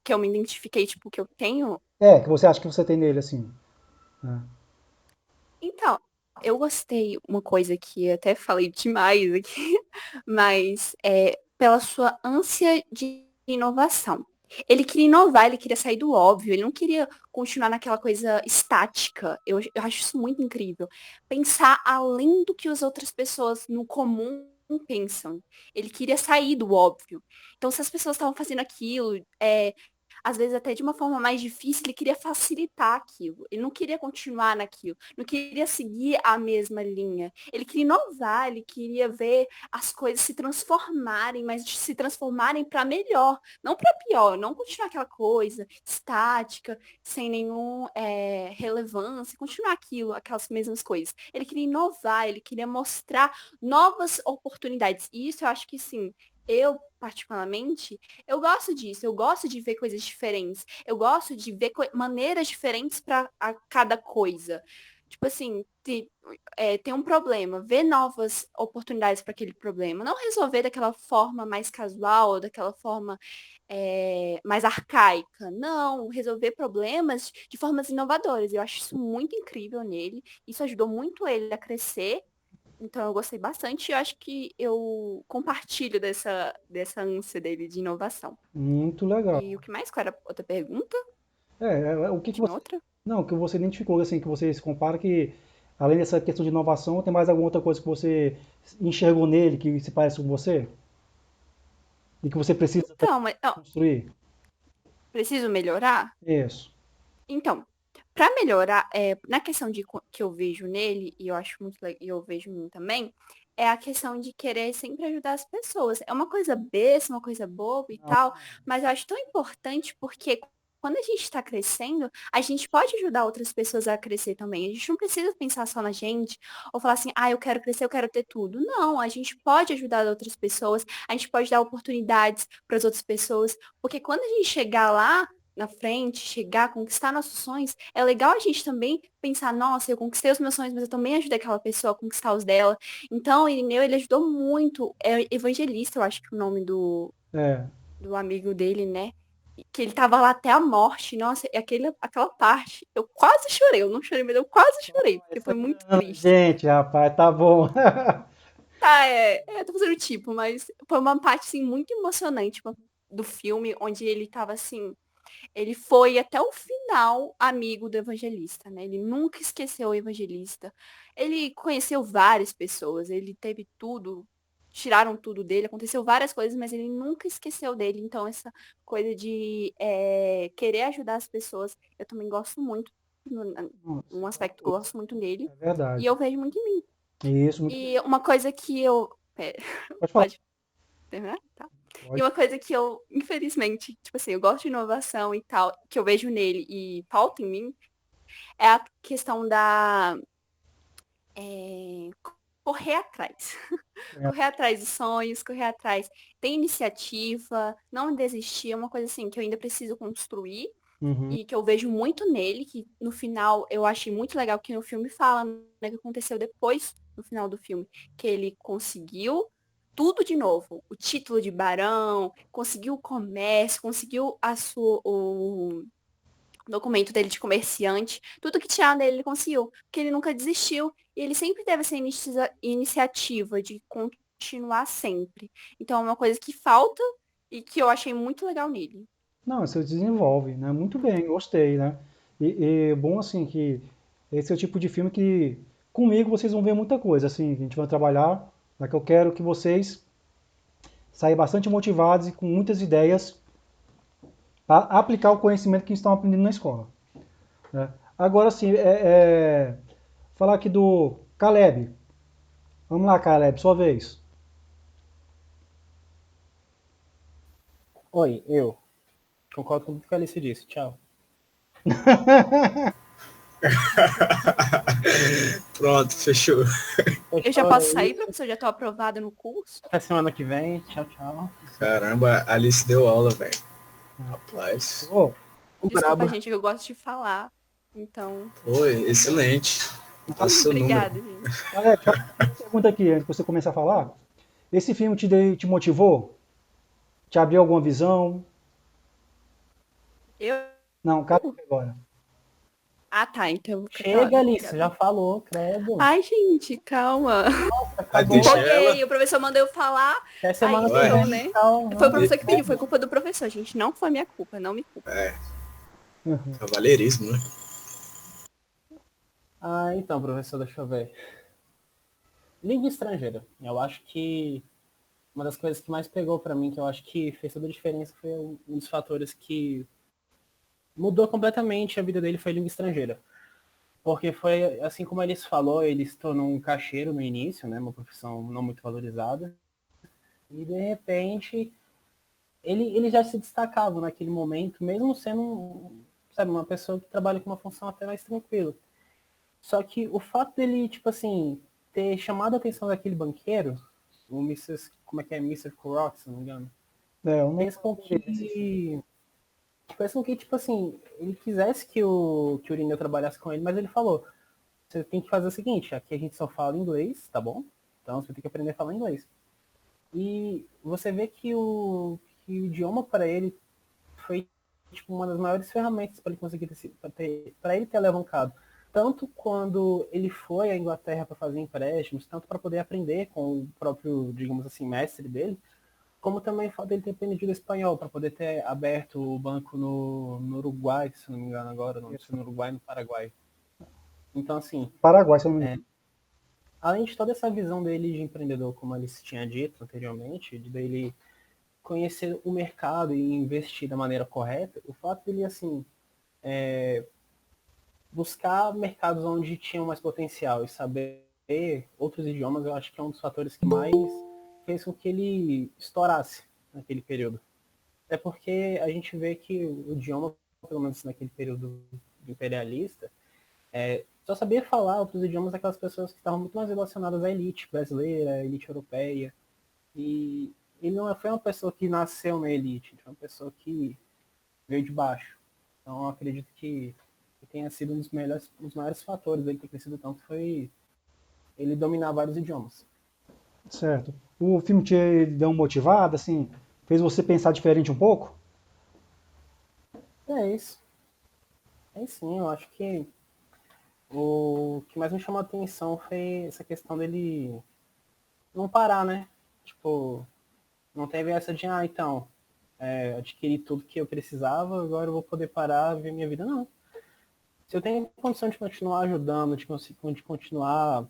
D: que eu me identifiquei, tipo, que eu tenho.
B: Que você acha que você tem nele, assim. Né?
D: Então, eu gostei uma coisa que eu até falei demais aqui, mas pela sua ânsia de inovação. Ele queria inovar, ele queria sair do óbvio, ele não queria continuar naquela coisa estática. Eu acho isso muito incrível. Pensar além do que as outras pessoas no comum pensam. Ele queria sair do óbvio. Então, se as pessoas estavam fazendo aquilo, às vezes até de uma forma mais difícil, ele queria facilitar aquilo. Ele não queria continuar naquilo, não queria seguir a mesma linha. Ele queria inovar, ele queria ver as coisas se transformarem, mas se transformarem para melhor, não para pior, não continuar aquela coisa estática, sem nenhuma relevância, continuar aquilo, aquelas mesmas coisas. Ele queria inovar, ele queria mostrar novas oportunidades. E isso eu acho que sim, eu, particularmente, eu gosto disso, eu gosto de ver coisas diferentes, eu gosto de ver maneiras diferentes para cada coisa. Tipo assim, tem um problema, ver novas oportunidades para aquele problema, não resolver daquela forma mais casual, ou daquela forma mais arcaica, não, resolver problemas de formas inovadoras. Eu acho isso muito incrível nele, isso ajudou muito ele a crescer. Então eu gostei bastante e eu acho que eu compartilho dessa ânsia dele de inovação.
B: Muito legal.
D: E o que mais? Qual era a outra pergunta?
B: O que
D: Tinha
B: você.
D: outra?
B: Não, o que você identificou, assim, que você se compara que, além dessa questão de inovação, tem mais alguma outra coisa que você enxergou nele que se parece com você? E que você precisa
D: Então, mas
B: construir?
D: preciso melhorar?
B: Isso.
D: Então, para melhorar, na questão que eu vejo nele, e eu acho muito e eu vejo em mim também, é a questão de querer sempre ajudar as pessoas. É uma coisa besta, uma coisa boba e
B: Não,
D: tal, mas eu acho tão importante porque quando a gente está crescendo, a gente pode ajudar outras pessoas a crescer também. A gente não precisa pensar só na gente ou falar assim, eu quero crescer, eu quero ter tudo. Não, a gente pode ajudar outras pessoas, a gente pode dar oportunidades para as outras pessoas, porque quando a gente chegar lá na frente, chegar, conquistar nossos sonhos, é legal a gente também pensar, nossa, eu conquistei os meus sonhos, mas eu também ajudei aquela pessoa a conquistar os dela. Então, o Irineu, ele ajudou muito. É evangelista, eu acho que é o nome
B: é.
D: do amigo dele, né? Que ele tava lá até a morte. Nossa, e aquela parte, eu quase chorei. Eu não chorei, mas eu quase chorei, porque foi muito triste.
B: Gente, rapaz, tá bom.
D: Tá, tô fazendo tipo, mas foi uma parte, assim, muito emocionante do filme, onde ele tava, assim, ele foi até o final amigo do evangelista, né? Ele nunca esqueceu o evangelista. Ele conheceu várias pessoas, ele teve tudo, tiraram tudo dele, aconteceu várias coisas, mas ele nunca esqueceu dele. Então, essa coisa de querer ajudar as pessoas, eu também gosto muito, um aspecto que eu gosto muito nele,
B: É
D: e
B: verdade.
D: eu vejo muito em mim.
B: Isso, muito bem.
D: E uma coisa que eu. Pera,
B: Pode falar.
D: pode terminar? Tá. E
B: Pode.
D: uma coisa que eu, infelizmente, tipo assim, eu gosto de inovação e tal, que eu vejo nele e falta em mim, é a questão da é, correr atrás.
B: É.
D: Correr atrás dos sonhos, correr atrás, ter iniciativa, não desistir, é uma coisa assim que eu ainda preciso construir
B: Uhum.
D: e que eu vejo muito nele, que no final eu achei muito legal que no filme fala, né, que aconteceu depois, no final do filme, que ele conseguiu. tudo de novo. O título de barão, conseguiu o comércio, conseguiu o documento dele de comerciante, tudo que tinha nele ele conseguiu, porque ele nunca desistiu e ele sempre teve essa iniciativa de continuar sempre. Então é uma coisa que falta e que eu achei muito legal nele.
B: Não, você desenvolve, né? Muito bem, gostei, né? E bom assim que esse é o tipo de filme que comigo vocês vão ver muita coisa, assim, a gente vai trabalhar, né, que eu quero que vocês saiam bastante motivados e com muitas ideias para aplicar o conhecimento que estão aprendendo na escola, né? Agora sim, falar aqui do Caleb. Vamos lá, Caleb, sua vez.
F: Oi, eu. Concordo com tudo que a Alice disse. Tchau.
E: Pronto, fechou.
D: Eu já posso sair, professor? Já estou aprovada no curso?
F: Até semana que vem. Tchau, tchau.
E: Caramba, a Alice deu aula, velho. Rapaz.
B: Ô,
D: Desculpa,
F: Braba.
D: gente, que eu gosto de falar. Então,
E: Foi excelente. Passa seu número.
D: obrigada, gente.
B: Caleb, só uma pergunta aqui, antes de você começar a falar. Esse filme te motivou? Te abriu alguma visão?
D: Eu...
B: Não, Caleb agora.
D: Ah, tá, então.
F: Chega, Alice. Já falou, credo.
D: Ai, gente, calma.
F: Acabou.
E: deixa
D: Empolguei, o professor mandou eu falar.
F: Até semana
D: Aí,
F: que
D: então,
F: vem.
D: né?
F: Tchau.
D: Foi o professor que pediu, foi culpa do professor, gente. Não foi minha culpa, não me culpa.
E: Cavalheirismo, né?
F: Ah, então, professor, deixa eu ver. Língua estrangeira. Eu acho que uma das coisas que mais pegou pra mim, que eu acho que fez toda a diferença, foi um dos fatores que mudou completamente a vida dele, foi a língua estrangeira. Porque foi, assim como ele falou, ele se tornou um caixeiro no início, né, uma profissão não muito valorizada. E, de repente, ele já se destacava naquele momento, mesmo sendo, sabe, uma pessoa que trabalha com uma função até mais tranquila. Só que o fato dele, tipo assim, ter chamado a atenção daquele banqueiro, o Mrs. Como é que é? Mr. Kurok, se não me engano,
B: Eu não
F: fez com que, tipo assim, ele quisesse que o Irineu trabalhasse com ele, mas ele falou, você tem que fazer o seguinte, aqui a gente só fala inglês, tá bom? Então você tem que aprender a falar inglês. E você vê que o idioma para ele foi tipo, uma das maiores ferramentas para ele conseguir para ele ter alavancado. Tanto quando ele foi à Inglaterra para fazer empréstimos, tanto para poder aprender com o próprio, digamos assim, mestre dele, como também o fato dele ter aprendido espanhol, para poder ter aberto o banco no Uruguai, se não me engano agora, não sei se no Uruguai ou no Paraguai. Então, assim,
B: Paraguai, se eu não me engano.
F: além de toda essa visão dele de empreendedor, como ele se tinha dito anteriormente, de dele conhecer o mercado e investir da maneira correta, o fato dele, assim, buscar mercados onde tinham mais potencial e saber outros idiomas, eu acho que é um dos fatores que mais fez com que ele estourasse naquele período. Até porque a gente vê que o idioma, pelo menos naquele período imperialista, só sabia falar outros idiomas daquelas pessoas que estavam muito mais relacionadas à elite brasileira, à elite europeia. E ele não foi uma pessoa que nasceu na elite, foi uma pessoa que veio de baixo. Então eu acredito que tenha sido um dos maiores fatores dele ter crescido tanto foi ele dominar vários idiomas.
B: Certo. O filme te deu uma motivada, assim, fez você pensar diferente um pouco?
F: É isso. É sim, eu acho que o que mais me chamou a atenção foi essa questão dele não parar, né? Tipo, não teve essa de, então, adquiri tudo que eu precisava, agora eu vou poder parar e ver minha vida. Não. Se eu tenho condição de continuar ajudando, de continuar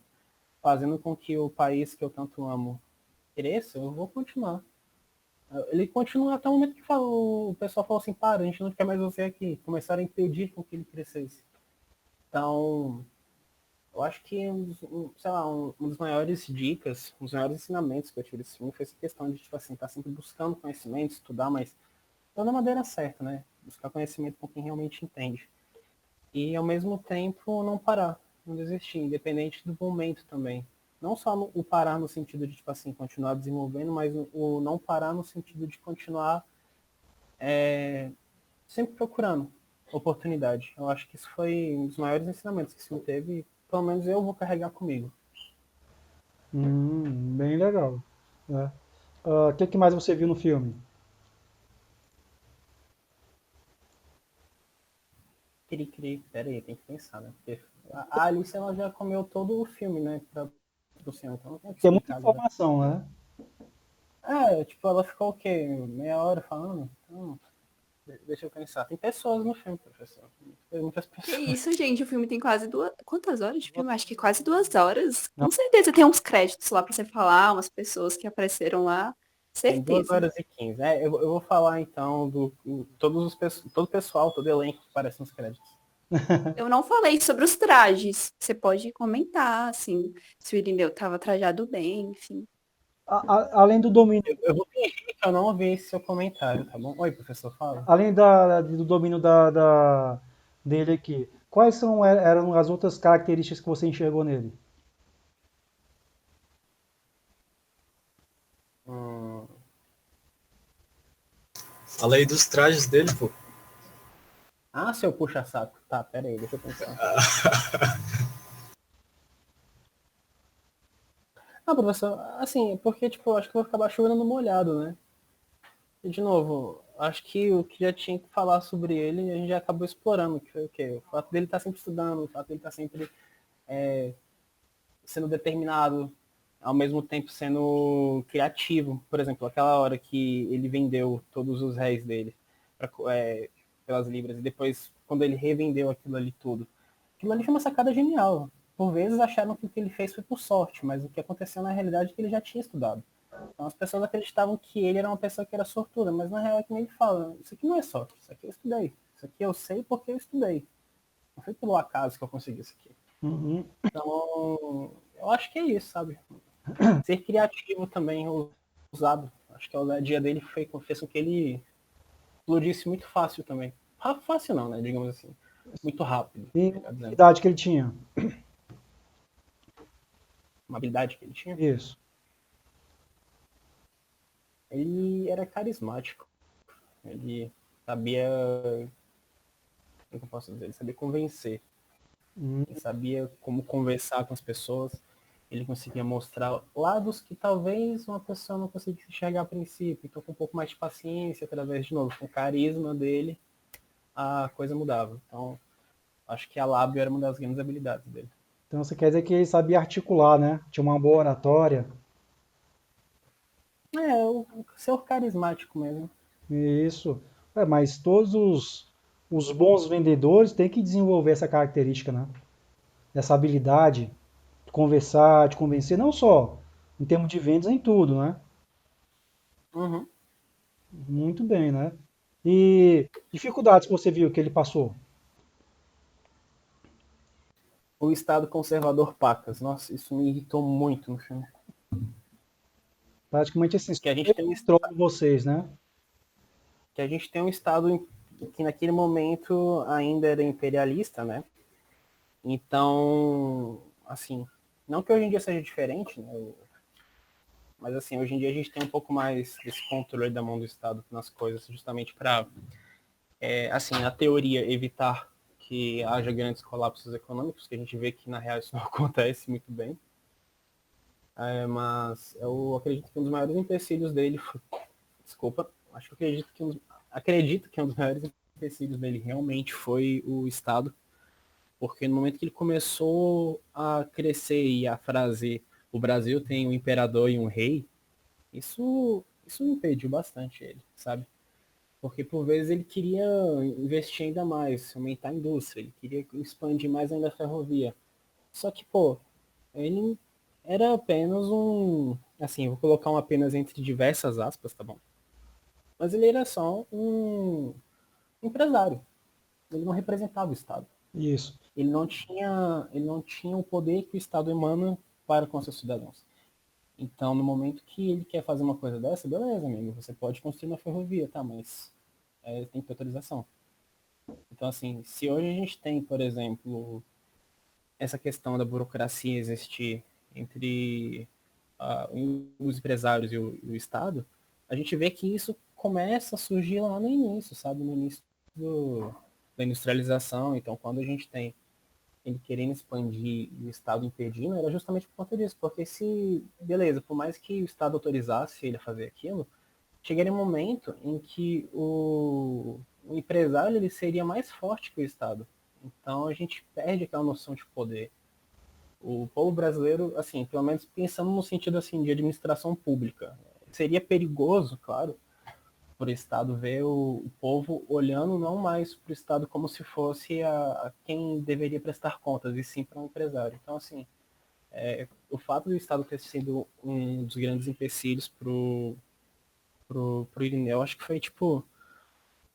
F: fazendo com que o país que eu tanto amo cresça, eu vou continuar. Ele continua até o momento que o pessoal falou assim, para, a gente não quer mais você aqui. Começaram a impedir com que ele crescesse. Então, eu acho que, sei lá, uma das maiores dicas, um dos maiores ensinamentos que eu tive desse filme foi essa questão de, tipo assim, estar sempre buscando conhecimento, estudar, mas da maneira certa, né? Buscar conhecimento com quem realmente entende. E, ao mesmo tempo, não parar, não desistir, independente do momento também. Não só o parar no sentido de, tipo assim, continuar desenvolvendo, mas o não parar no sentido de continuar sempre procurando oportunidade. Eu acho que isso foi um dos maiores ensinamentos que esse filme teve, e pelo menos eu vou carregar comigo.
B: Bem legal. né? O que mais você viu no filme?
F: Pera aí, tem que pensar, né? Porque a Alice, ela já comeu todo o filme, né? Pro senhor, então não tem o que
B: Tem muita
F: explicar agora.
B: informação, né?
F: Tipo, ela ficou o quê? Meia hora falando? Então, deixa eu pensar. Tem pessoas no filme, professor. Tem muitas
D: Que
F: pessoas.
D: isso, gente? O filme tem quase duas. Quantas horas de filme? Acho que quase 2 horas.
B: Não,
D: Com certeza tem uns créditos lá pra você falar, umas pessoas que apareceram lá.
F: Tem duas
D: Certeza.
F: horas e 15. Eu vou falar então todo o pessoal, todo o elenco que aparece nos créditos.
D: Eu não falei sobre os trajes. Você pode comentar, assim, se o Irineu tava trajado bem, enfim.
B: além do domínio,
F: Eu vou fingir que eu não ouvi esse seu comentário, tá bom? Oi, professor, fala.
B: além do domínio dele aqui, quais eram as outras características que você enxergou nele?
F: Hum,
E: Falei dos trajes dele, pô.
F: seu puxa-saco. Tá, pera aí, deixa eu pensar. Professor, assim, porque, tipo, eu acho que eu vou acabar chovendo no molhado, né? E, de novo, acho que o que já tinha que falar sobre ele, a gente já acabou explorando, que foi o quê? O fato dele estar sempre estudando, o fato dele estar sempre sendo determinado, ao mesmo tempo sendo criativo. Por exemplo, aquela hora que ele vendeu todos os réis dele pra, pelas libras, e depois, quando ele revendeu aquilo ali foi uma sacada genial. Por vezes acharam que o que ele fez foi por sorte, mas o que aconteceu na realidade é que ele já tinha estudado. Então as pessoas acreditavam que ele era uma pessoa que era sortuda, mas na real é que nem ele fala, isso aqui não é sorte, isso aqui eu estudei. Isso aqui eu sei porque eu estudei. Não foi pelo acaso que eu consegui isso aqui.
B: Uhum.
F: Então, eu acho que é isso, sabe? Ser criativo também, usado. Acho que o dia dele fez com que ele explodisse muito fácil também. Fácil não, né? Digamos assim. Muito rápido,
B: E
F: melhor
B: a
F: dizendo.
B: idade que ele tinha?
F: Uma habilidade que ele tinha.
B: Isso.
F: Ele era carismático. Ele sabia. Como eu posso dizer? Ele sabia convencer.
B: Hum,
F: Ele sabia como conversar com as pessoas. Ele conseguia mostrar lados que talvez uma pessoa não conseguisse enxergar a princípio. Então, com um pouco mais de paciência, através, de novo, com o carisma dele, a coisa mudava. Então, acho que a lábio era uma das grandes habilidades dele.
B: Então você quer dizer que ele sabia articular, né? Tinha uma boa oratória.
F: O ser carismático mesmo.
B: Isso. Mas todos os bons vendedores têm que desenvolver essa característica, né? Essa habilidade de conversar, de convencer, não só em termos de vendas, em tudo, né?
F: Uhum.
B: Muito bem, né? E dificuldades que você viu que ele passou?
F: O Estado conservador pacas. Nossa, isso me irritou muito no filme.
B: Praticamente assim,
F: Que a
B: ele
F: gente tem
B: controla vocês, né?
F: que a gente tem um Estado que naquele momento ainda era imperialista, né? Então, assim, não que hoje em dia seja diferente, né? Mas assim, hoje em dia a gente tem um pouco mais desse controle da mão do Estado nas coisas, justamente para, assim, na teoria, evitar que haja grandes colapsos econômicos, que a gente vê que na real isso não acontece muito bem. Mas eu acredito que um dos maiores empecilhos dele foi, desculpa, acho que acredito que um dos maiores empecilhos dele realmente foi o Estado, porque no momento que ele começou a crescer e a frase o Brasil tem um imperador e um rei, isso impediu bastante ele, sabe? Porque por vezes ele queria investir ainda mais, aumentar a indústria, ele queria expandir mais ainda a ferrovia. Só que, pô, ele era apenas assim, vou colocar um apenas entre diversas aspas, tá bom? Mas ele era só um empresário. Ele não representava o Estado.
B: Isso.
F: Ele não tinha o poder que o Estado emana para com seus cidadãos. Então, no momento que ele quer fazer uma coisa dessa, beleza, amigo, você pode construir uma ferrovia, tá? Mas tem que ter autorização. Então, assim, se hoje a gente tem, por exemplo, essa questão da burocracia existir entre os empresários e o Estado, a gente vê que isso começa a surgir lá no início, sabe? No início da industrialização. Então, quando a gente tem ele querendo expandir e o Estado impedindo, era justamente por conta disso. Porque se, beleza, por mais que o Estado autorizasse ele a fazer aquilo, chegaria um momento em que o empresário ele seria mais forte que o Estado. Então a gente perde aquela noção de poder. O povo brasileiro, assim, pelo menos pensando no sentido assim de administração pública, seria perigoso, claro, para o Estado ver o povo olhando não mais para o Estado como se fosse a quem deveria prestar contas, e sim para um empresário. Então, assim, o fato do Estado ter sido um dos grandes empecilhos pro Irineu, acho que foi, tipo,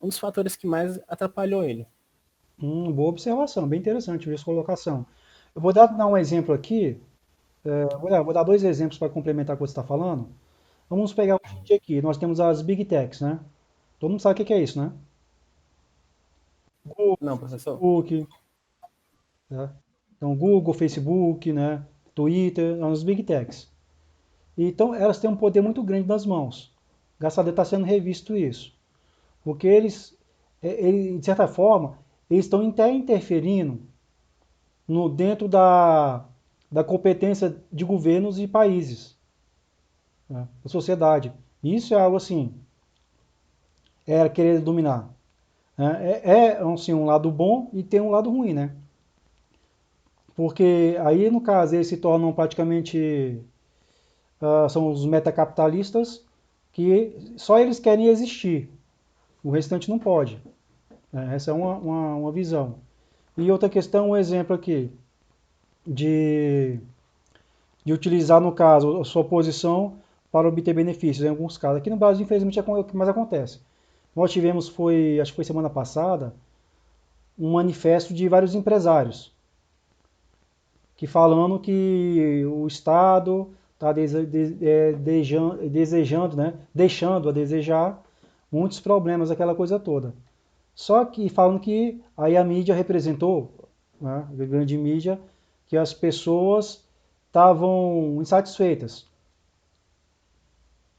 F: um dos fatores que mais atrapalhou ele.
B: Boa observação, bem interessante essa colocação. Eu vou dar um exemplo aqui, vou dar dois exemplos para complementar o que você está falando. Vamos pegar hoje em dia aqui, nós temos as Big Techs, né? Todo mundo sabe o que é isso, né? Google,
F: Não, professor?
B: Facebook, né? Então, Google, Facebook, né? Twitter, são as Big Techs. Então, elas têm um poder muito grande nas mãos. Graças a Deus está sendo revisto isso. Porque de certa forma, eles estão até interferindo dentro da competência de governos e países, né, da sociedade. Isso é algo assim, é querer dominar. Né? Assim, um lado bom e tem um lado ruim, né? Porque aí, no caso, eles se tornam praticamente, são os metacapitalistas que só eles querem existir, o restante não pode. Né? Essa é uma visão. E outra questão, um exemplo aqui, de de utilizar, no caso, a sua posição para obter benefícios, em alguns casos. Aqui no Brasil, infelizmente, é o que mais acontece. Nós tivemos, acho que foi semana passada, um manifesto de vários empresários, que falando que o Estado está desejando, né, deixando a desejar muitos problemas, aquela coisa toda. Só que falando que aí a mídia representou, né, a grande mídia, que as pessoas estavam insatisfeitas.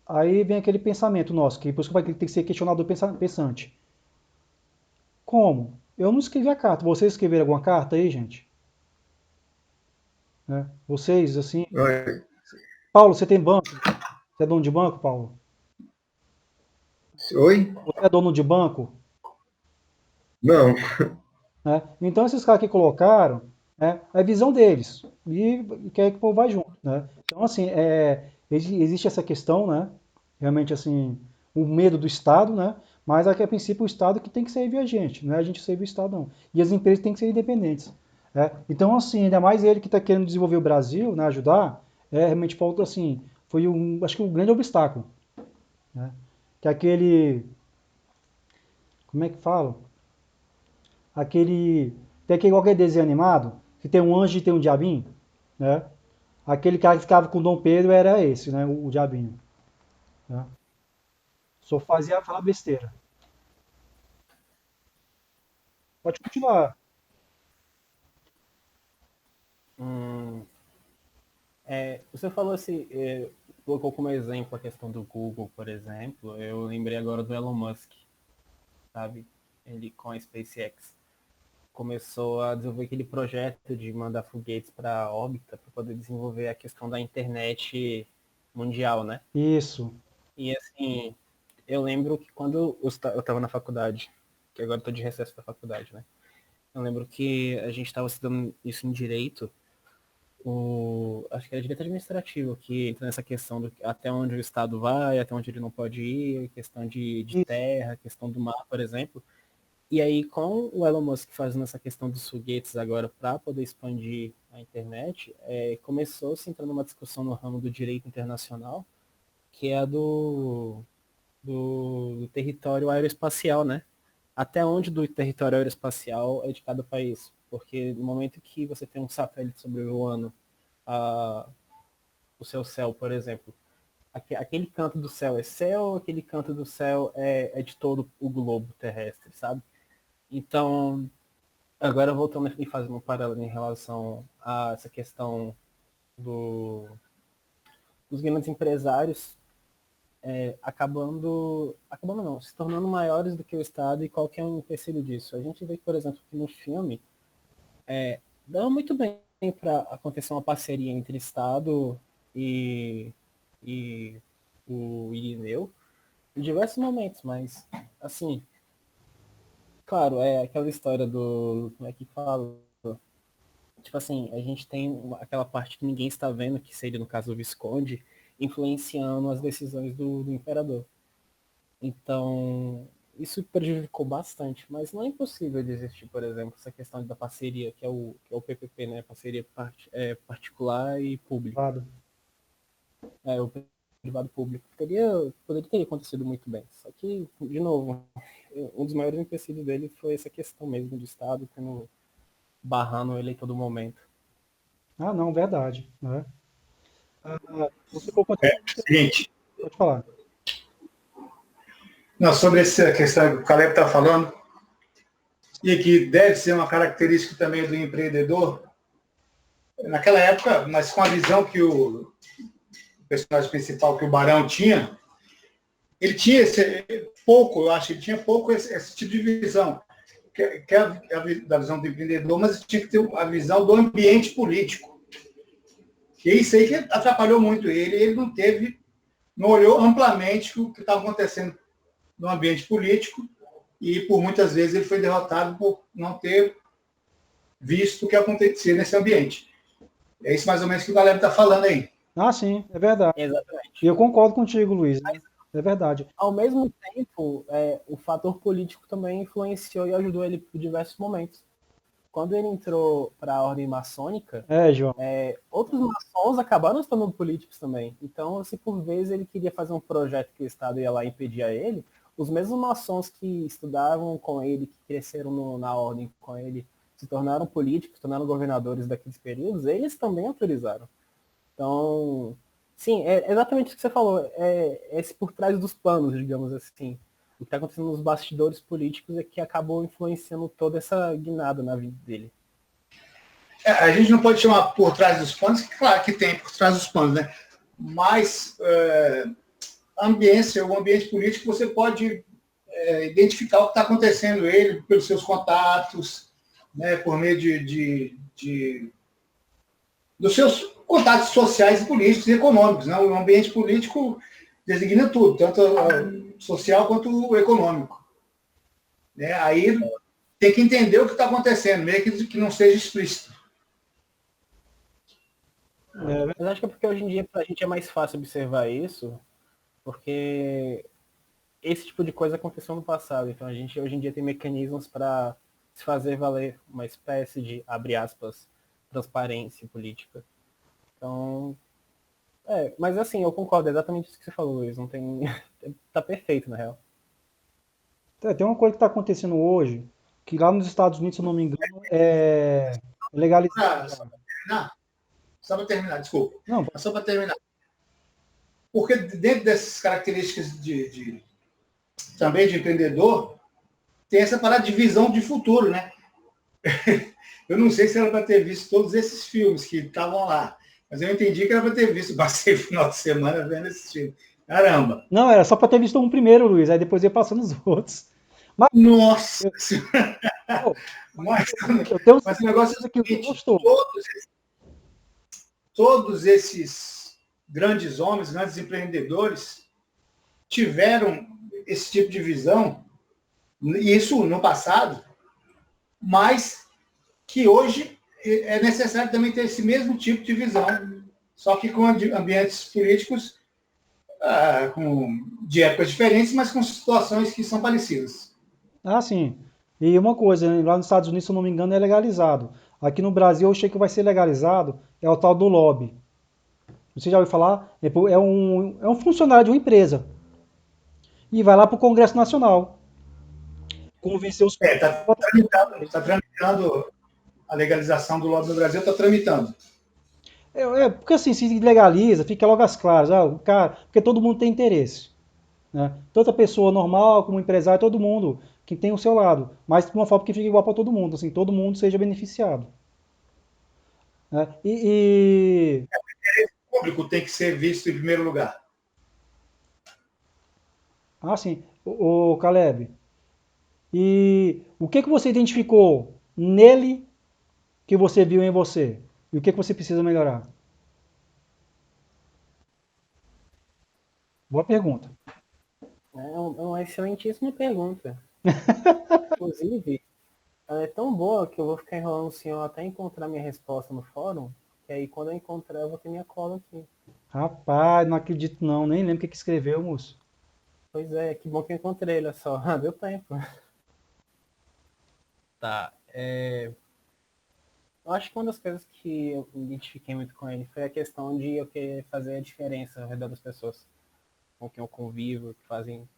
B: Aí vem aquele pensamento nosso, que por isso que tem que ser questionador pensante. Como? Eu não escrevi a carta. Vocês escreveram alguma carta aí, gente? Né? Vocês, assim.
A: Oi.
B: Paulo, você tem banco? Você é dono de banco, Paulo?
A: Oi?
B: Você é dono de banco?
A: Não.
B: Né? Então, esses caras que colocaram, né, é a visão deles. E quer que o povo vá junto. Né? Então, assim, existe essa questão, né? Realmente, assim, o medo do Estado, né? Mas aqui, a princípio, o Estado que tem que servir a gente, não é a gente servir o Estado, não. E as empresas têm que ser independentes. Né? Então, assim, ainda mais ele que está querendo desenvolver o Brasil, né, ajudar, realmente falta, assim, foi acho que um grande obstáculo. Né? Que é aquele, como é que fala? Aquele, tem aquele qualquer desenho animado, que tem um anjo e tem um diabinho, né? Aquele cara que ficava com o Dom Pedro era esse, né, o diabinho. Né? Só fazia falar besteira. Pode continuar.
F: Hum, você falou assim, colocou como exemplo a questão do Google, por exemplo. Eu lembrei agora do Elon Musk, sabe? Ele com a SpaceX começou a desenvolver aquele projeto de mandar foguetes para a órbita para poder desenvolver a questão da internet mundial, né?
B: Isso.
F: E assim, eu lembro que quando eu estava na faculdade, que agora estou de recesso da faculdade, né? Eu lembro que a gente estava estudando isso em direito, acho que era direito administrativo, que entra nessa questão do até onde o Estado vai, até onde ele não pode ir, questão de
B: Isso.
F: terra, questão do mar, por exemplo. E aí, com o Elon Musk fazendo essa questão dos foguetes agora para poder expandir a internet, começou-se entrando numa discussão no ramo do direito internacional, que é a do território aeroespacial, né? Até onde do território aeroespacial é de cada país. Porque no momento que você tem um satélite sobrevoando a, o seu céu, por exemplo, aquele canto do céu é céu, aquele canto do céu é de todo o globo terrestre, sabe? Então, agora voltando e fazendo um paralelo em relação a essa questão dos grandes empresários acabando não, se tornando maiores do que o Estado, e qual que é o empecilho disso? A gente vê que, por exemplo, que no filme, dá muito bem para acontecer uma parceria entre Estado e, e o Irineu em diversos momentos, mas, assim, claro, é aquela história do, como é que fala? Tipo assim, a gente tem aquela parte que ninguém está vendo, que seria, no caso, o Visconde, influenciando as decisões do imperador. Então, isso prejudicou bastante, mas não é impossível de existir, por exemplo, essa questão da parceria, que é o PPP, né? Parceria particular e pública.
B: Claro.
F: É, o privado público. Poderia ter acontecido muito bem. Só que, de novo, um dos maiores empecilhos dele foi essa questão mesmo do Estado, barrando ele em todo momento.
B: Ah, não, verdade. Né? Você colocou
G: Seguinte,
B: pode falar.
G: não, sobre essa questão que o Caleb está falando, e que deve ser uma característica também do empreendedor, naquela época, mas com a visão que o personagem principal, que o Barão tinha, ele tinha eu acho, ele tinha pouco esse tipo de visão, que é da visão do empreendedor, mas tinha que ter a visão do ambiente político. E é isso aí que atrapalhou muito ele não olhou amplamente o que estava acontecendo no ambiente político, e por muitas vezes ele foi derrotado por não ter visto o que acontecia nesse ambiente. É isso mais ou menos que o Galera está falando aí.
B: Ah, sim, é verdade.
F: Exatamente.
B: E eu concordo contigo, Luiz. Né? É verdade.
F: Ao mesmo tempo, o fator político também influenciou e ajudou ele por diversos momentos. Quando ele entrou para a ordem maçônica,
B: João.
F: outros maçons acabaram se tornando políticos também. Então, se por vezes ele queria fazer um projeto que o Estado ia lá e impedia ele, os mesmos maçons que estudavam com ele, que cresceram na ordem com ele, se tornaram políticos, se tornaram governadores daqueles períodos, eles também autorizaram. Então, sim, é exatamente o que você falou. É esse por trás dos panos, digamos assim. O que está acontecendo nos bastidores políticos é que acabou influenciando toda essa guinada na vida dele.
G: A gente não pode chamar por trás dos panos, que claro que tem por trás dos panos, né? Mas o ambiente político, você pode identificar o que está acontecendo ele pelos seus contatos, né? Por meio dos seus contatos sociais, políticos e econômicos. Né? O ambiente político designa tudo, tanto o social quanto o econômico. Né? Aí tem que entender o que está acontecendo, meio que não seja explícito.
F: Mas acho que é porque hoje em dia para a gente é mais fácil observar isso, porque esse tipo de coisa aconteceu no passado. Então a gente hoje em dia tem mecanismos para se fazer valer uma espécie de, abre aspas, transparência política. Então, mas assim, eu concordo, é exatamente isso que você falou, Luiz. Não tem. Tá perfeito, na real.
B: Tem uma coisa que está acontecendo hoje, que lá nos Estados Unidos, se eu não me engano, é legalizado.
G: Só para terminar, desculpa.
B: Não,
G: só para terminar. Porque dentro dessas características também de empreendedor, tem essa parada de visão de futuro, né? Eu não sei se era para ter visto todos esses filmes que estavam lá, mas eu entendi que era para ter visto. Passei o final de semana vendo esses filmes. Caramba!
B: Não, era só para ter visto um primeiro, Luiz, aí depois ia passando os outros. Mas,
G: nossa!
B: Mas o
G: negócio é
B: que eu gostou.
G: Todos esses grandes homens, grandes empreendedores, tiveram esse tipo de visão, isso no passado, mas que hoje é necessário também ter esse mesmo tipo de visão, só que com ambientes políticos de épocas diferentes, mas com situações que são parecidas.
B: Ah, sim. E uma coisa, lá nos Estados Unidos, se eu não me engano, é legalizado. Aqui no Brasil, eu achei que vai ser legalizado, é o tal do lobby. Você já ouviu falar? É um funcionário de uma empresa. E vai lá para o Congresso Nacional. Convencer os...
G: Está tramitando a legalização do lobby no Brasil, está tramitando.
B: Porque assim, se legaliza, fica logo às claras. Porque todo mundo tem interesse. Né? Tanto a pessoa normal como o empresário, todo mundo que tem o seu lado. Mas de uma forma que fique igual para todo mundo. Assim, todo mundo seja beneficiado. Né?
G: O interesse público tem que ser visto em primeiro lugar.
B: Ah, sim. O Caleb. E o que você identificou nele que você viu em você? E o que você precisa melhorar? Boa pergunta.
F: É uma excelentíssima pergunta. Inclusive, ela é tão boa que eu vou ficar enrolando o senhor até encontrar minha resposta no fórum, que aí quando eu encontrar eu vou ter minha cola aqui.
B: Rapaz, não acredito não, nem lembro o que escreveu, moço.
F: Pois é, que bom que eu encontrei, olha só. Deu tempo. Tá. Eu acho que uma das coisas que eu me identifiquei muito com ele foi a questão de eu querer fazer a diferença ao redor das pessoas com quem eu convivo, que fazem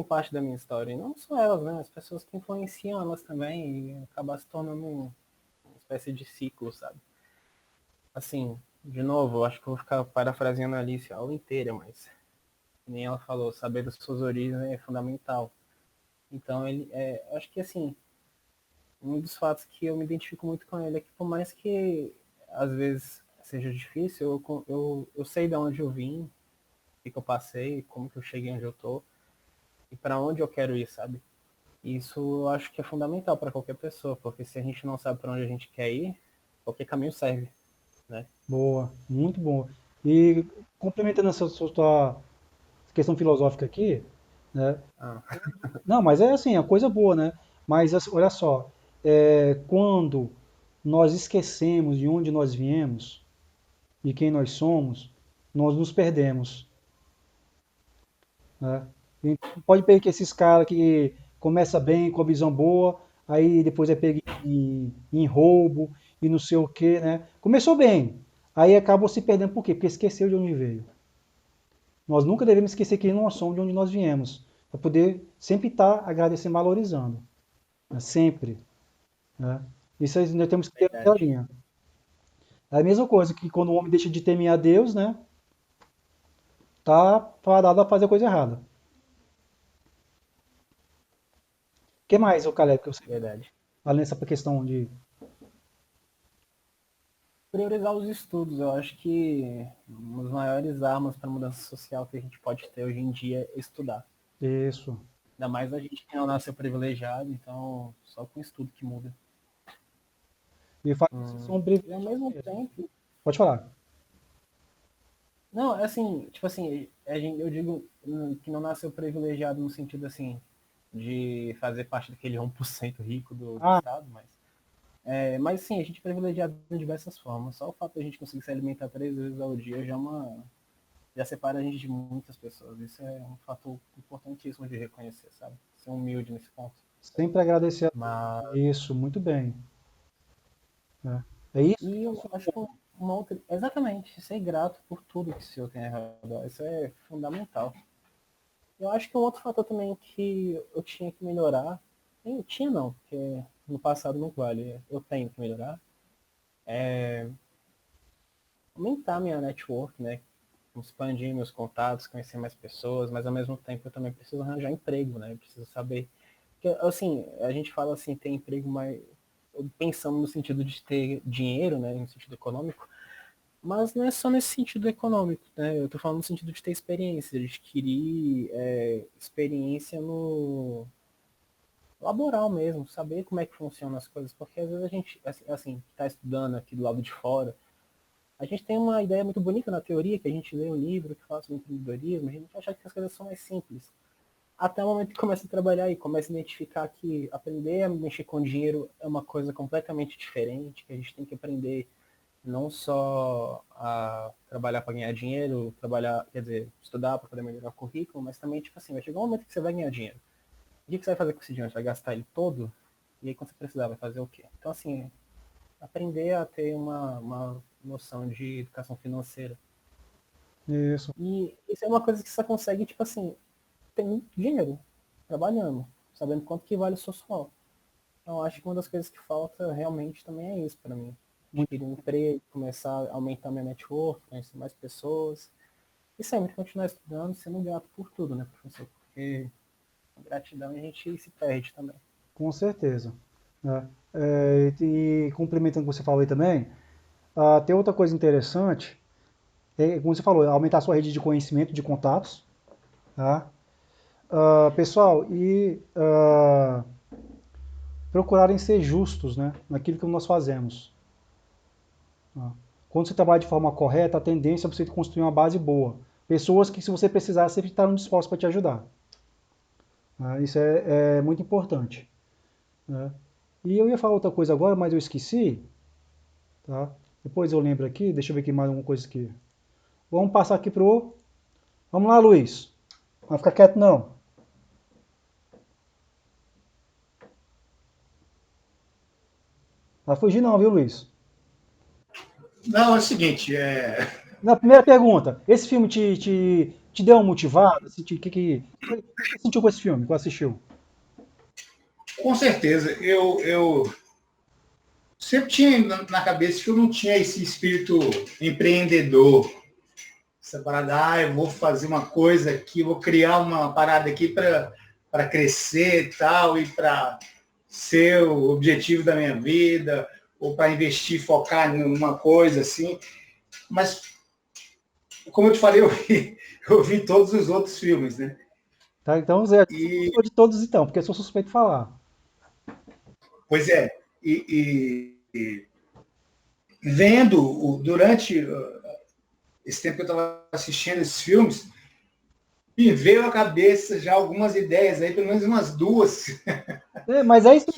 F: parte da minha história. E não só elas, né? As pessoas que influenciam elas também e acabar se tornando uma espécie de ciclo, sabe? Assim, de novo, eu acho que eu vou ficar parafraseando a Alice a aula inteira, mas nem ela falou, saber das suas origens é fundamental. Então, eu acho que assim, um dos fatos que eu me identifico muito com ele é que por mais que às vezes seja difícil, eu sei de onde eu vim, o que eu passei, como que eu cheguei onde eu tô e para onde eu quero ir, sabe? Isso eu acho que é fundamental para qualquer pessoa, porque se a gente não sabe para onde a gente quer ir, qualquer caminho serve, né?
B: Boa, muito boa. E complementando essa sua questão filosófica aqui, né?
F: Ah,
B: Não, mas é assim, é coisa boa, né? Mas assim, olha só, quando nós esquecemos de onde nós viemos e quem nós somos, nós nos perdemos, né? Então, pode pegar que esses caras que começa bem, com a visão boa, aí depois é pego em roubo e não sei o quê, né? Começou bem, aí acabou se perdendo por quê? Porque esqueceu de onde veio. Nós nunca devemos esquecer quem nós somos, de onde nós viemos, para poder sempre estar agradecendo, valorizando, né? Sempre, né? Isso aí nós temos que ter naquela
F: verdade.
B: linha. É a mesma coisa que quando o homem deixa de temer a Deus, né? Tá fadado a fazer a coisa errada. O que mais, ô Caleb, que você viu?
F: Verdade.
B: Além dessa questão de.
F: Priorizar os estudos, eu acho que uma das maiores armas para mudança social que a gente pode ter hoje em dia é estudar.
B: Isso.
F: Ainda mais a gente que não nasceu privilegiado, então só com estudo que muda.
B: E fala que vocês são
F: E ao mesmo
B: privilegiados.
F: tempo,
B: Pode falar.
F: não, é assim, tipo assim, eu digo que não nasceu privilegiado no sentido assim, de fazer parte daquele 1% rico do
B: Ah,
F: Estado, mas sim, a gente é privilegiado de diversas formas. Só o fato de a gente conseguir se alimentar 3 vezes ao dia já separa a gente de muitas pessoas. Isso é um fator importantíssimo de reconhecer, sabe? Ser humilde nesse ponto.
B: sempre agradecer a
F: Mas,
B: Deus. Isso, muito bem. Né? É isso que
F: e
B: é o
F: eu
B: ser
F: acho que
B: humano.
F: uma outra. Exatamente, ser grato por tudo que o Senhor tem ao redor. Isso é fundamental. Eu acho que um outro fator também que eu tinha que melhorar, eu tinha não, porque no passado não vale, eu tenho que melhorar, aumentar minha network, né? Expandir meus contatos, conhecer mais pessoas, mas ao mesmo tempo eu também preciso arranjar emprego, né? Eu preciso saber. Porque, assim, a gente fala assim, ter emprego, mas pensando no sentido de ter dinheiro, né? No sentido econômico, mas não é só nesse sentido econômico, né? Eu tô falando no sentido de ter experiência, de adquirir experiência no laboral mesmo, saber como é que funcionam as coisas, porque às vezes a gente, assim, tá estudando aqui do lado de fora, a gente tem uma ideia muito bonita na teoria, que a gente lê um livro que fala sobre empreendedorismo, a gente acha que as coisas são mais simples. Até o momento que começa a trabalhar e começa a identificar que aprender a mexer com dinheiro é uma coisa completamente diferente, que a gente tem que aprender não só a trabalhar para ganhar dinheiro, trabalhar, quer dizer, estudar para poder melhorar o currículo, mas também, tipo assim, vai chegar um momento que você vai ganhar dinheiro. O que você vai fazer com esse dinheiro? Você vai gastar ele todo? E aí, quando você precisar, vai fazer o quê? Então, assim, aprender a ter uma noção de educação financeira.
B: Isso,
F: E isso é uma coisa que você consegue, tipo assim, tem dinheiro, trabalhando, sabendo quanto que vale o seu suor. Então, acho que uma das coisas que falta realmente também é isso para mim.
B: muito
F: Adquirir um emprego, começar a aumentar minha network, conhecer mais pessoas. E sempre continuar estudando, sendo grato por tudo, né, professor? Porque a gratidão a gente se perde também.
B: com certeza. Né? E complementando o que você falou aí também, tem outra coisa interessante, como você falou, aumentar a sua rede de conhecimento, de contatos, tá? Pessoal, procurarem ser justos, né, naquilo que nós fazemos. Tá? Quando você trabalha de forma correta, a tendência é você construir uma base boa. Pessoas que, se você precisar, sempre estarão dispostas para te ajudar. Tá? Isso é muito importante. Né? E eu ia falar outra coisa agora, mas eu esqueci. Tá? Depois eu lembro aqui, deixa eu ver aqui mais uma coisa aqui. Vamos passar aqui pro... Vamos lá, Luiz. Não vai ficar quieto, não. Não vai fugir não, viu, Luiz?
G: Não, é o seguinte,
B: Na primeira pergunta, esse filme te deu uma motivada? O que você sentiu com esse filme, que assistiu?
G: com certeza, eu sempre tinha na cabeça que eu não tinha esse espírito empreendedor. Essa parada, eu vou fazer uma coisa aqui, vou criar uma parada aqui para crescer e tal, e para ser o objetivo da minha vida, ou para investir, focar numa coisa assim. Mas, como eu te falei, eu vi todos os outros filmes, né?
B: Tá, então, Zé,
G: E,
B: de todos então, porque eu sou suspeito de falar.
G: pois é, vendo durante esse tempo que eu estava assistindo esses filmes, me veio à cabeça já algumas ideias aí, pelo menos umas duas,
B: Mas é isso.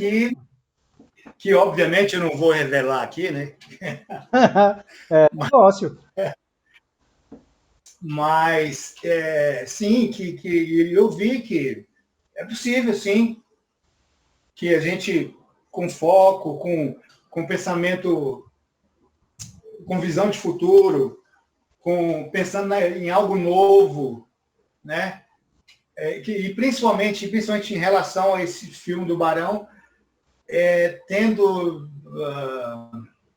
G: que obviamente eu não vou revelar aqui, né?
B: É negócio.
G: Mas sim, que eu vi que é possível, sim, que a gente, com foco, com pensamento, com visão de futuro, pensando em algo novo, né? E principalmente em relação a esse filme do Barão,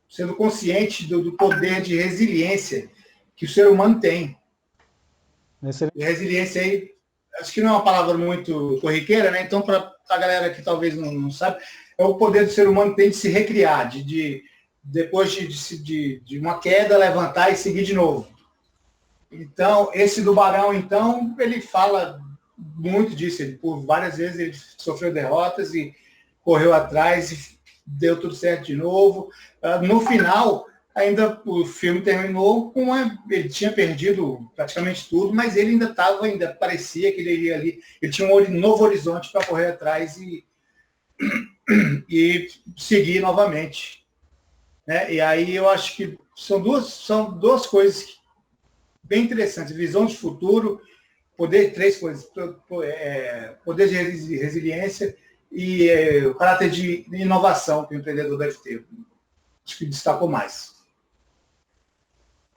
G: sendo consciente do poder de resiliência que o ser humano tem. E resiliência aí, acho que não é uma palavra muito corriqueira, né? Então, para a galera que talvez não sabe, é o poder do ser humano tem de se recriar, depois de uma queda, levantar e seguir de novo. Então, esse do Barão, então, ele fala muito disso. Ele, por várias vezes ele sofreu derrotas e correu atrás e deu tudo certo de novo. No final, ainda o filme terminou ele tinha perdido praticamente tudo, mas ele ainda parecia que ele iria ali, ele tinha um novo horizonte para correr atrás e seguir novamente. Né? E aí eu acho que são duas coisas bem interessantes: visão de futuro, três coisas: poder de resiliência e o caráter de inovação que o empreendedor deve ter. Acho que destacou mais.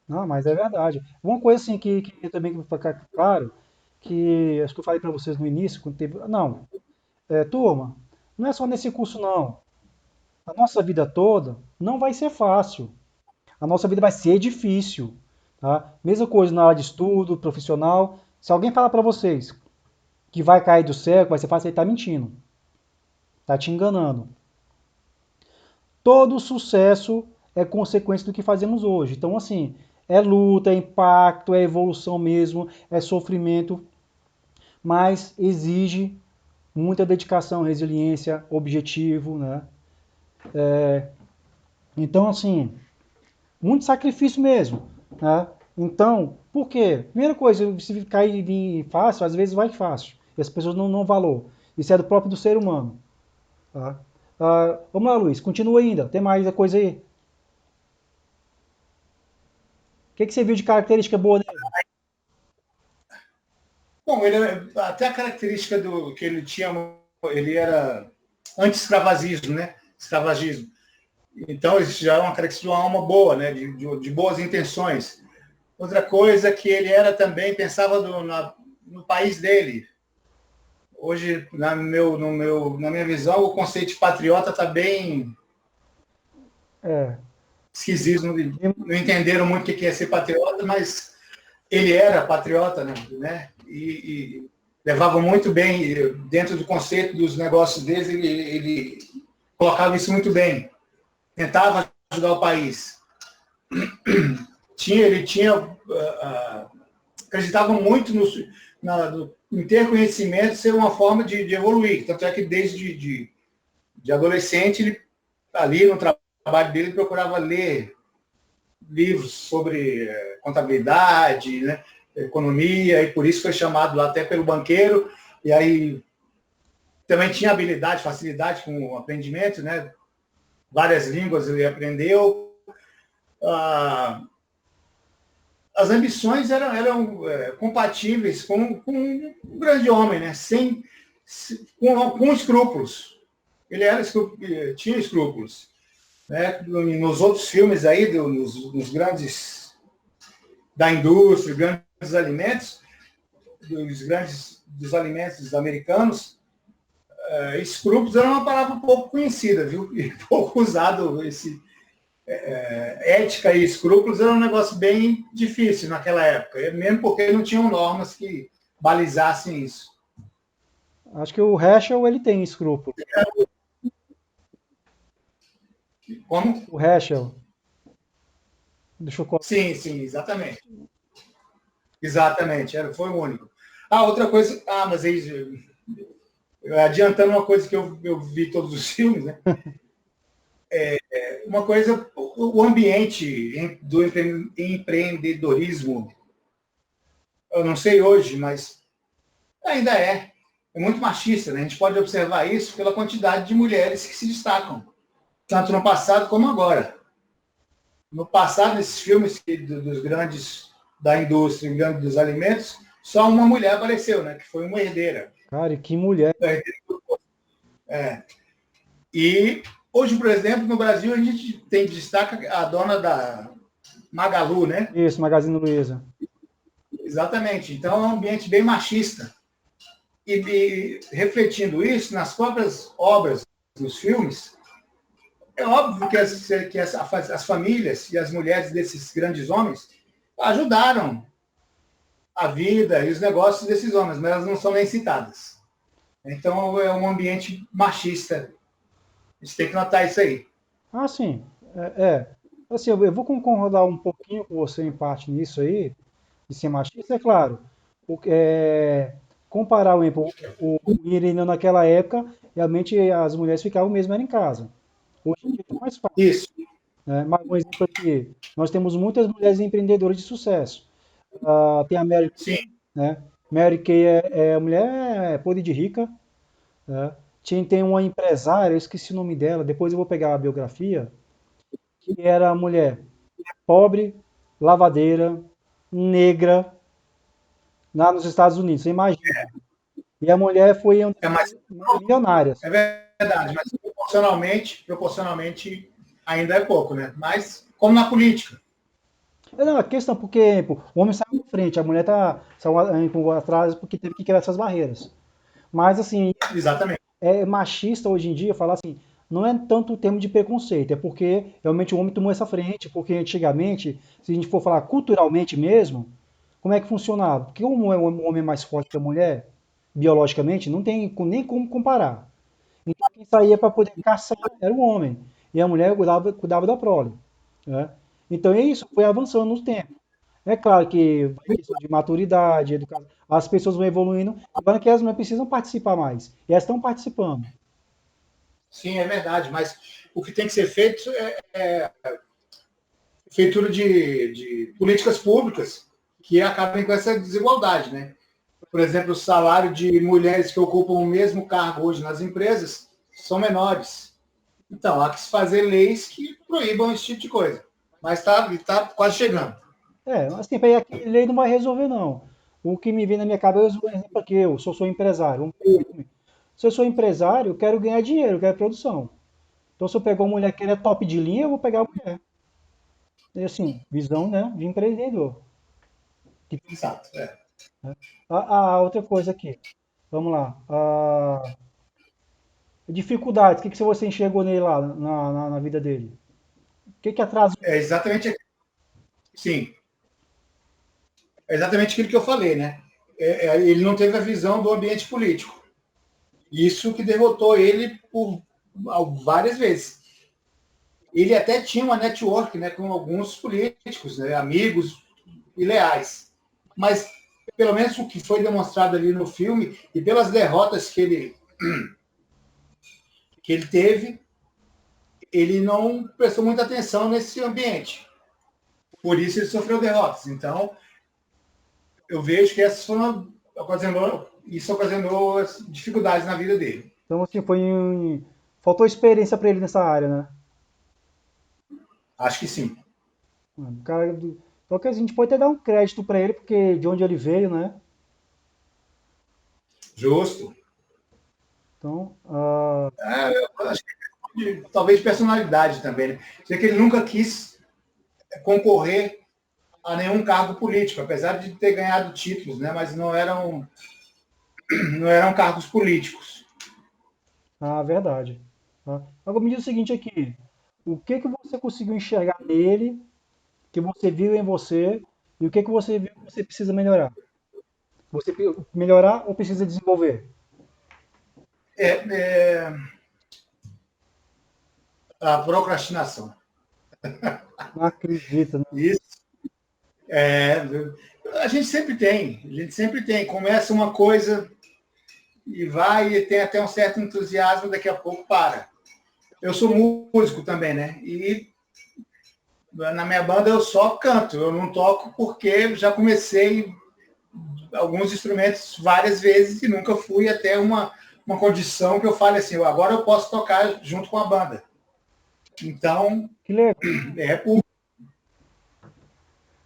B: Não, mas é verdade. Uma coisa assim que também que ficar claro, que acho que eu falei para vocês no início, quando teve. Não, turma, não é só nesse curso não. A nossa vida toda não vai ser fácil. A nossa vida vai ser difícil. Tá? Mesma coisa na área de estudo, profissional. Se alguém falar para vocês que vai cair do céu, que vai ser fácil, ele está mentindo. Está te enganando. Todo sucesso é consequência do que fazemos hoje. Então, assim, é luta, é impacto, é evolução mesmo, é sofrimento, mas exige muita dedicação, resiliência, objetivo, né? Então, assim, muito sacrifício mesmo, né? Então, por quê? Primeira coisa, se cair e vir fácil, às vezes vai fácil. E as pessoas não dão valor. Isso é do próprio do ser humano. Tá? Vamos lá, Luiz, continua ainda. Tem mais coisa aí? O que você viu de característica boa dele?
G: Bom, até a característica que ele tinha, ele era anti-escravagismo, né? Escravagismo. Então, isso já é uma característica de uma alma boa, né? De boas intenções. Outra coisa que ele era também, pensava no país dele. Hoje, na minha visão, o conceito de patriota está bem esquisito. Não entenderam muito o que é ser patriota, mas ele era patriota, né? E levava muito bem, dentro do conceito dos negócios dele, ele colocava isso muito bem. Tentava ajudar o país. Ele acreditava muito em ter conhecimento ser uma forma de evoluir. Tanto é que desde de adolescente, ele, ali no trabalho dele, procurava ler livros sobre contabilidade, né, economia, e por isso foi chamado lá até pelo banqueiro, e aí também tinha habilidade, facilidade com o aprendimento, né, várias línguas ele aprendeu. As ambições eram compatíveis com um grande homem, né, com escrúpulos. Ele tinha escrúpulos. Né? Nos outros filmes aí, nos grandes da indústria, grandes alimentos, dos alimentos americanos, escrúpulos era uma palavra um pouco conhecida, viu? E pouco usado. Ética e escrúpulos era um negócio bem difícil naquela época, mesmo porque não tinham normas que balizassem isso.
B: Acho que o Heschel, ele tem escrúpulo.
G: Como?
B: O Heschel, do chocolate.
G: Sim, exatamente. Exatamente, foi o único. Outra coisa, mas aí, adiantando uma coisa que eu vi todos os filmes, né? Uma coisa, o ambiente do empreendedorismo, eu não sei hoje, mas ainda é muito machista, né? A gente pode observar isso pela quantidade de mulheres que se destacam, tanto no passado como agora. No passado, nesses filmes dos grandes da indústria e grandes dos alimentos, só uma mulher apareceu, né? Que foi uma herdeira.
B: Cara, e que mulher.
G: E hoje, por exemplo, no Brasil, a gente tem destaca a dona da Magalu, né?
B: Isso, Magazine Luiza.
G: Exatamente. Então, é um ambiente bem machista. E refletindo isso nas próprias obras dos filmes, é óbvio que as famílias e as mulheres desses grandes homens ajudaram a vida e os negócios desses homens, mas elas não são nem citadas. Então, é um ambiente machista. A gente tem que notar isso aí.
B: Sim. Assim, eu vou concordar um pouquinho com você em parte nisso aí, de ser machista, é claro. Comparar o Irineu naquela época, realmente as mulheres ficavam mesmo era em casa. Hoje em dia é mais fácil.
G: Isso.
B: Né? Mas um exemplo aqui, nós temos muitas mulheres empreendedoras de sucesso. Tem a Mary Kay, né? Mary Kay a mulher podre de rica, né? Tem uma empresária, eu esqueci o nome dela, depois eu vou pegar a biografia, que era mulher pobre, lavadeira, negra, lá nos Estados Unidos, você imagina. E a mulher foi milionária.
G: É verdade, mas proporcionalmente ainda é pouco, né? Mas, como na política.
B: Não, a questão, porque pô, o homem saiu na frente, a mulher saiu atrás porque teve que criar essas barreiras. Mas, assim,
G: Exatamente.
B: é machista hoje em dia falar assim, não é tanto o termo de preconceito, é porque realmente o homem tomou essa frente, porque antigamente, se a gente for falar culturalmente mesmo, como é que funcionava? Porque o homem é mais forte que a mulher, biologicamente, não tem nem como comparar. Então quem saía para poder caçar era o homem, e a mulher cuidava da prole. Né? Então isso foi avançando no tempo. É claro que vai questão de maturidade, educação, as pessoas vão evoluindo, agora que elas não precisam participar mais, e elas estão participando.
G: Sim, é verdade, mas o que tem que ser feito é feitura de políticas públicas que acabem com essa desigualdade, né? Por exemplo, o salário de mulheres que ocupam o mesmo cargo hoje nas empresas são menores. Então, há que se fazer leis que proíbam esse tipo de coisa. Mas está quase chegando.
B: Assim, a lei não vai resolver, não. O que me vem na minha cabeça, por exemplo, aqui, eu sou empresário. Se eu sou empresário, eu quero ganhar dinheiro, eu quero produção. Então, se eu pegar uma mulher que é top de linha, eu vou pegar a mulher. E assim, visão, né, de empreendedor.
G: Exato.
B: Outra coisa aqui. Vamos lá. Dificuldades. O que você enxergou nele lá, na vida dele? O que atrasa?
G: É exatamente. Sim. É exatamente aquilo que eu falei, né? Ele não teve a visão do ambiente político. Isso que derrotou ele por várias vezes. Ele até tinha uma network, né, com alguns políticos, né, amigos e leais. Mas, pelo menos o que foi demonstrado ali no filme, e pelas derrotas que que ele teve, ele não prestou muita atenção nesse ambiente. Por isso ele sofreu derrotas. Então, eu vejo que isso ocasionou as dificuldades na vida dele.
B: Então, assim, faltou experiência para ele nessa área, né?
G: Acho que sim.
B: O cara, então, que a gente pode até dar um crédito para ele, porque de onde ele veio, né?
G: Justo.
B: Então,
G: Eu acho que talvez personalidade também, né? Sei que ele nunca quis concorrer a nenhum cargo político, apesar de ter ganhado títulos, né? Mas não eram cargos políticos.
B: verdade. Tá? Agora me diz o seguinte aqui, o que que você conseguiu enxergar nele, que você viu em você, e o que que você viu que você precisa melhorar? Você melhorar ou precisa desenvolver?
G: É, é a procrastinação.
B: Não acredito, né?
G: Isso. É, a gente sempre tem. Começa uma coisa e vai e tem até um certo entusiasmo, daqui a pouco para. Eu sou músico também, né? E na minha banda eu só canto, eu não toco porque já comecei alguns instrumentos várias vezes e nunca fui até uma condição que eu fale assim, agora eu posso tocar junto com a banda. Então,
B: Que legal.
G: é por...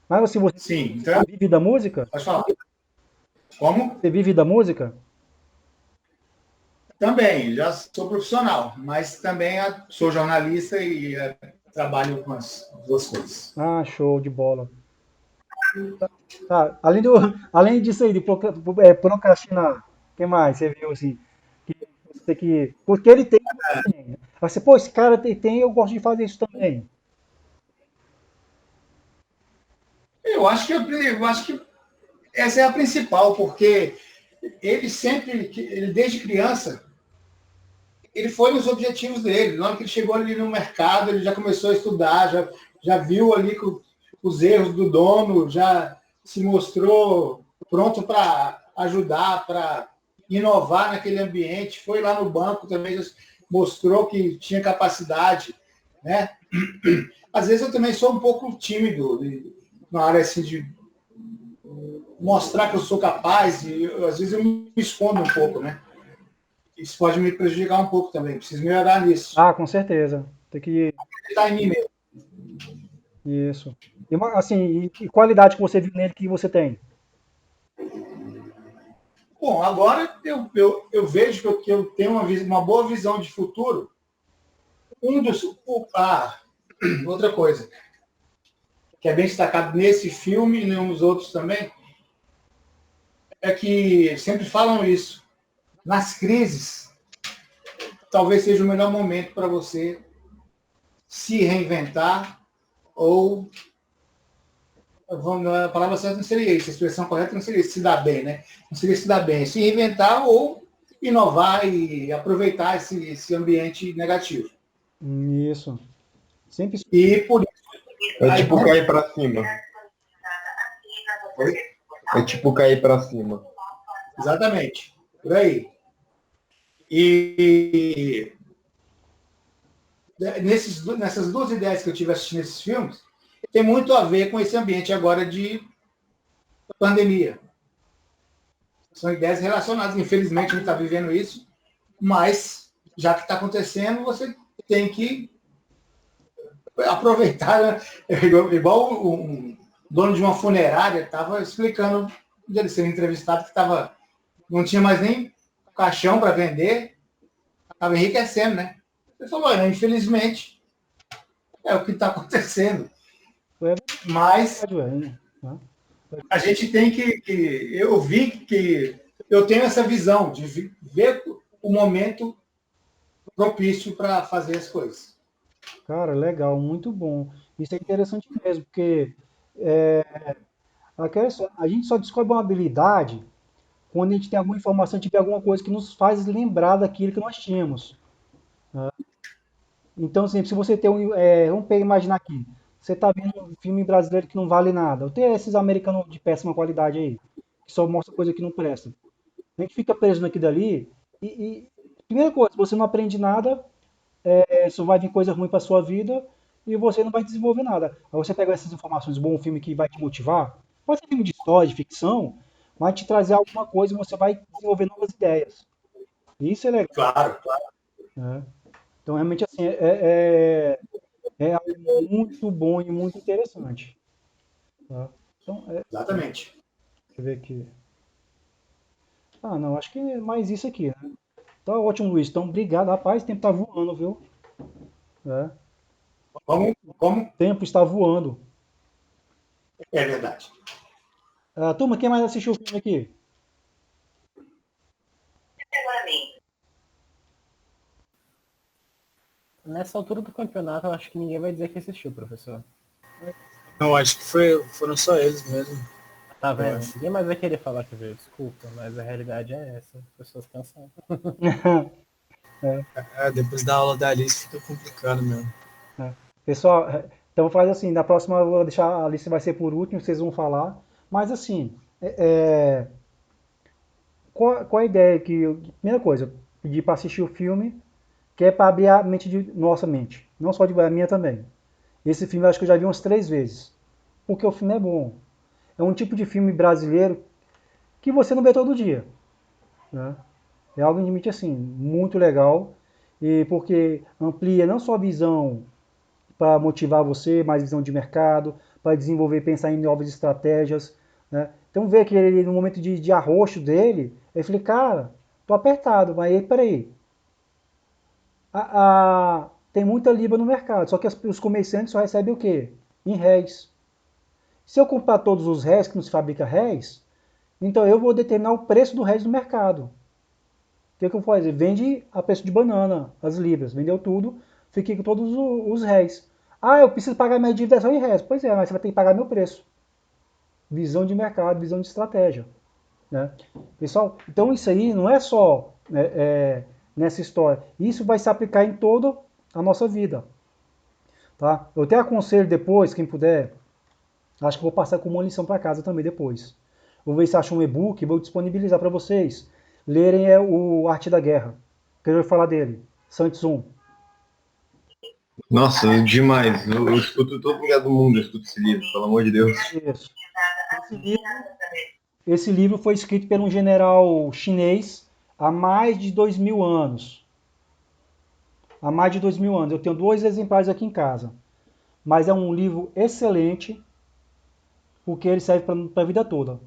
B: Mas assim, você
G: Sim, então,
B: vive da música?
G: pode falar. Como?
B: Você vive da música?
G: Também, já sou profissional, mas também sou jornalista e trabalho com as duas coisas.
B: Ah, show de bola. Tá, além disso aí, de procrastinar, o que mais você viu assim? Que você que, porque ele tem, você tem, né? Aí você, pô, esse cara eu gosto de fazer isso também.
G: Eu acho que essa é a principal, porque ele desde criança, ele foi nos objetivos dele. Na hora que ele chegou ali no mercado, ele já começou a estudar, já viu ali os erros do dono, já se mostrou pronto para ajudar, para inovar naquele ambiente. Foi lá no banco também, já mostrou que tinha capacidade, né? Às vezes eu também sou um pouco tímido na área assim de mostrar que eu sou capaz e às vezes eu me escondo um pouco, né? Isso pode me prejudicar um pouco também. Preciso melhorar nisso.
B: Ah, com certeza. Tem que
G: Está em mim mesmo.
B: isso. E assim, e qualidade que você viu nele que você tem?
G: Bom, agora eu vejo que eu tenho uma boa visão de futuro. Outra coisa, que é bem destacado nesse filme e nos outros também, é que sempre falam isso. Nas crises, talvez seja o melhor momento para você se reinventar ou a palavra certa não seria isso, a expressão correta não seria se dar bem, né? Não seria se dar bem, se reinventar ou inovar e aproveitar esse ambiente negativo.
B: Isso. Sempre
G: E por isso.
A: É tipo cair pra cima.
G: Oi?
A: É tipo cair pra cima.
G: Exatamente, por aí. E nessas duas ideias que eu tive assistindo esses filmes, tem muito a ver com esse ambiente agora de pandemia. São ideias relacionadas. Infelizmente, a gente está vivendo isso, mas já que está acontecendo, você tem que aproveitar. Né? Igual um dono de uma funerária estava explicando, ele sendo entrevistado, que não tinha mais nem caixão para vender, estava enriquecendo, né? Ele falou, infelizmente, é o que está acontecendo. Mas a gente tem que... Eu vi que eu tenho essa visão de ver o momento propício para fazer as coisas.
B: Cara, legal, muito bom. Isso é interessante mesmo, porque a gente só descobre uma habilidade quando a gente tem alguma informação, tiver alguma coisa que nos faz lembrar daquilo que nós tínhamos. Né? Então, assim, se você tem imaginar aqui, você está vendo um filme brasileiro que não vale nada, ou tem esses americanos de péssima qualidade aí, que só mostra coisa que não presta. A gente fica preso naquilo dali e Primeira coisa, você não aprende nada, só vai vir coisa ruim para sua vida e você não vai desenvolver nada. Aí você pega essas informações, um bom filme que vai te motivar, pode ser filme de história, de ficção, vai te trazer alguma coisa e você vai desenvolver novas ideias. Isso é legal,
G: Claro,
B: né? Então, realmente, assim, é algo muito bom e muito interessante. Tá? Então,
G: exatamente.
B: deixa eu ver aqui. Ah, não, acho que é mais isso aqui, né? Tá ótimo, Luiz. Então, obrigado. Rapaz, o tempo tá voando, viu? É.
G: Como? Como?
B: O tempo está voando.
G: É verdade.
B: Turma, quem mais assistiu o filme aqui?
F: Nessa altura do campeonato, eu acho que ninguém vai dizer que assistiu, professor.
E: Eu acho que foram só eles mesmo.
F: Tá
E: Eu
F: vendo?
E: acho.
F: Ninguém mais vai querer falar que veio, desculpa, mas a realidade é essa. As pessoas cansadas.
E: Depois da aula da Alice fica complicado mesmo.
B: Pessoal, então vou fazer assim, na próxima eu vou deixar, a lista vai ser por último, vocês vão falar. Mas assim, qual a ideia primeira coisa, pedir para assistir o filme, que é para abrir a mente de nossa mente, não só a minha também. Esse filme eu acho que eu já vi umas 3 vezes, porque o filme é bom. É um tipo de filme brasileiro que você não vê todo dia, né? É algo realmente assim, muito legal, e porque amplia não só a visão para motivar você, mais visão de mercado, para desenvolver, pensar em novas estratégias, né? Então vê que ele, no momento de arroxo dele, eu falei, cara, tô apertado, mas aí, peraí, tem muita libra no mercado, só que os comerciantes só recebem o quê? Em réis. Se eu comprar todos os réis que não se fabrica réis, então eu vou determinar o preço do réis no mercado. O que eu vou fazer? Vende a preço de banana, as libras, vendeu tudo, fiquei com todos os réis. Ah, eu preciso pagar minha dívida só em réis. Pois é, mas você vai ter que pagar meu preço. Visão de mercado, visão de estratégia. Né? Pessoal, então isso aí não é só nessa história. Isso vai se aplicar em toda a nossa vida. Tá? Eu até aconselho depois, quem puder, acho que vou passar com uma lição para casa também depois. Vou ver se acho um e-book e vou disponibilizar para vocês. Lerem o Arte da Guerra. Que eu vou falar dele. Sun Tzu.
A: Nossa, demais. Eu escuto todo lugar do mundo, eu escuto esse livro, pelo amor de Deus.
B: Isso. Esse livro foi escrito por um general chinês há mais de 2000 anos. Há mais de 2000 anos. Eu tenho 2 exemplares aqui em casa. Mas é um livro excelente, porque ele serve para a vida toda.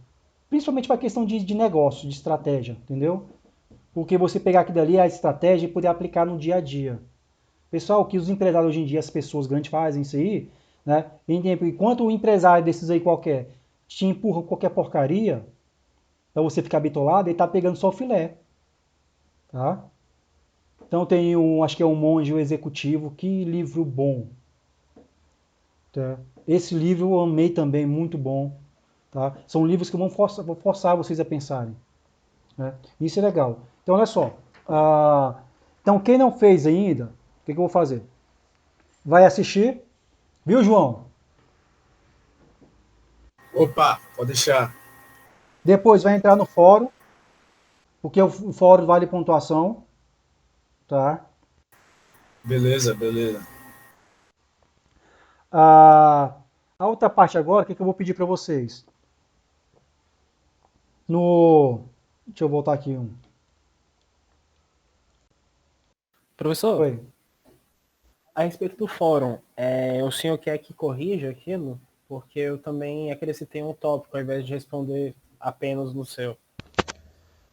B: Principalmente para a questão de negócio, de estratégia, entendeu? Porque você pegar aquilo ali, a estratégia, e poder aplicar no dia a dia. Pessoal, o que os empresários hoje em dia, as pessoas grandes fazem isso aí, né? Enquanto o empresário desses aí qualquer te empurra qualquer porcaria, para você ficar bitolado, ele tá pegando só o filé, tá? Então tem acho que é um Monge o Executivo, que livro bom. Tá? Esse livro eu amei também, muito bom. Tá? São livros que vão forçar vocês a pensarem. Né? Isso é legal. Então olha só. Então quem não fez ainda, o que eu vou fazer? Vai assistir, viu, João?
E: Opa, pode deixar.
B: Depois vai entrar no fórum, porque o fórum vale pontuação, tá?
E: Beleza, beleza.
B: A outra parte agora, o que eu vou pedir para vocês? Deixa eu voltar aqui um.
F: Professor,
B: Oi.
F: a respeito do fórum, o senhor quer que corrija aquilo? Porque eu também acrescentei um tópico ao invés de responder apenas no seu.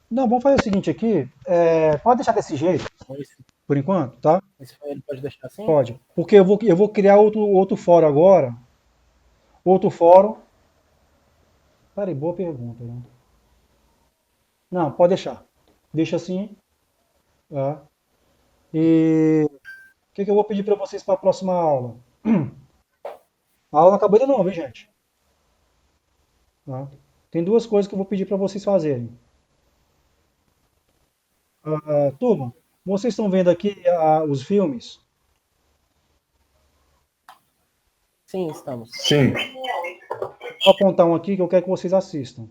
B: Não, vamos fazer o seguinte aqui. Pode deixar desse jeito, por enquanto, tá?
F: Ele pode deixar assim?
B: Pode. Porque eu vou criar outro fórum agora. Outro fórum. Peraí, boa pergunta, né? Não, pode deixar. Deixa assim. Tá? E o que eu vou pedir para vocês para a próxima aula? A aula não acabou ainda não, viu, gente? Tá? Tem 2 coisas que eu vou pedir para vocês fazerem. Turma, vocês estão vendo aqui os filmes?
F: Sim, estamos.
A: Sim.
B: Vou apontar um aqui que eu quero que vocês assistam.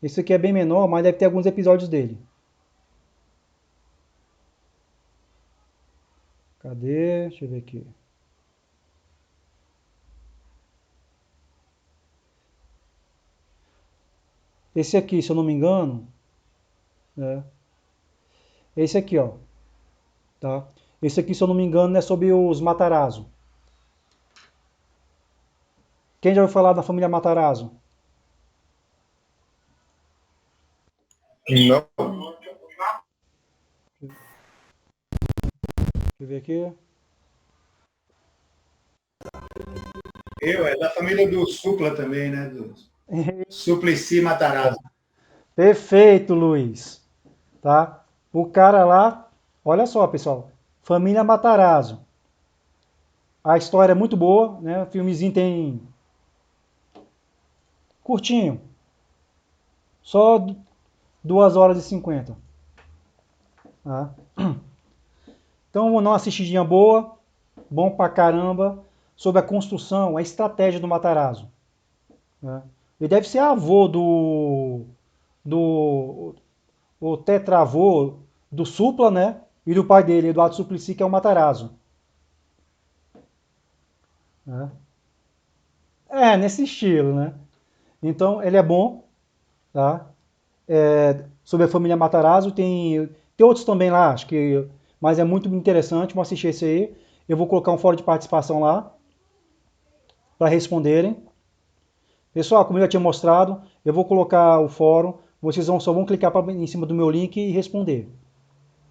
B: Esse aqui é bem menor, mas deve ter alguns episódios dele. Cadê? Deixa eu ver aqui. Esse aqui, se eu não me engano, né? Esse aqui, ó, tá? Esse aqui, se eu não me engano, é sobre os Matarazzo. Quem já ouviu falar da família Matarazzo?
A: Não.
B: Deixa eu ver aqui.
G: É da família do Supla também, né? Do Suplicy Matarazzo.
B: Perfeito, Luiz. Tá? O cara lá, olha só, pessoal. Família Matarazzo. A história é muito boa, né? O filmezinho tem curtinho. Só 2 horas e 50. Tá? Então, uma assistidinha boa, bom pra caramba, sobre a construção, a estratégia do Matarazzo. Né? Ele deve ser avô do o tetravô do Supla, né? E do pai dele, Eduardo Suplicy, que é o Matarazzo. Né? É, nesse estilo, né? Então, ele é bom, tá? Sobre a família Matarazzo, tem outros também lá, acho que, mas é muito interessante, vamos assistir esse aí. Eu vou colocar um fórum de participação lá, para responderem. Pessoal, como eu já tinha mostrado, eu vou colocar o fórum, vocês só vão clicar em cima do meu link e responder.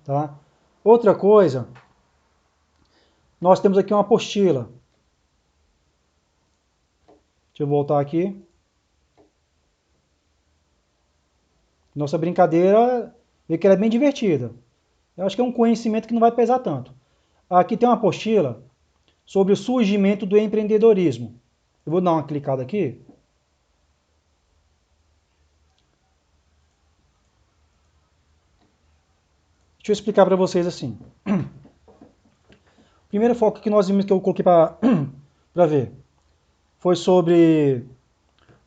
B: Tá? Outra coisa, nós temos aqui uma apostila. Deixa eu voltar aqui. Nossa brincadeira, vê que ela é bem divertida. Eu acho que é um conhecimento que não vai pesar tanto. Aqui tem uma apostila sobre o surgimento do empreendedorismo. Eu vou dar uma clicada aqui. Deixa eu explicar para vocês assim. O primeiro foco que nós vimos que eu coloquei para ver foi sobre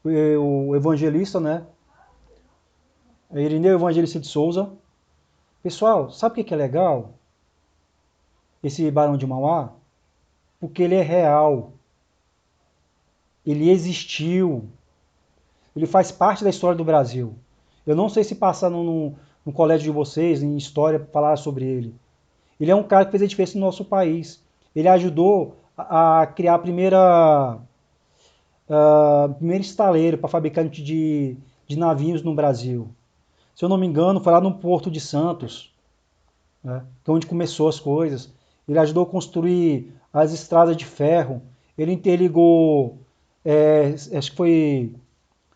B: o evangelista, né? Irineu Evangelista de Souza. Pessoal, sabe o que é legal? Esse Barão de Mauá? Porque ele é real. Ele existiu. Ele faz parte da história do Brasil. Eu não sei se passar no colégio de vocês, em história, falar sobre ele. Ele é um cara que fez a diferença no nosso país. Ele ajudou a criar primeiro estaleiro para fabricante de navios no Brasil. Se eu não me engano, foi lá no Porto de Santos, né, que é onde começou as coisas. Ele ajudou a construir as estradas de ferro. Ele interligou, acho que foi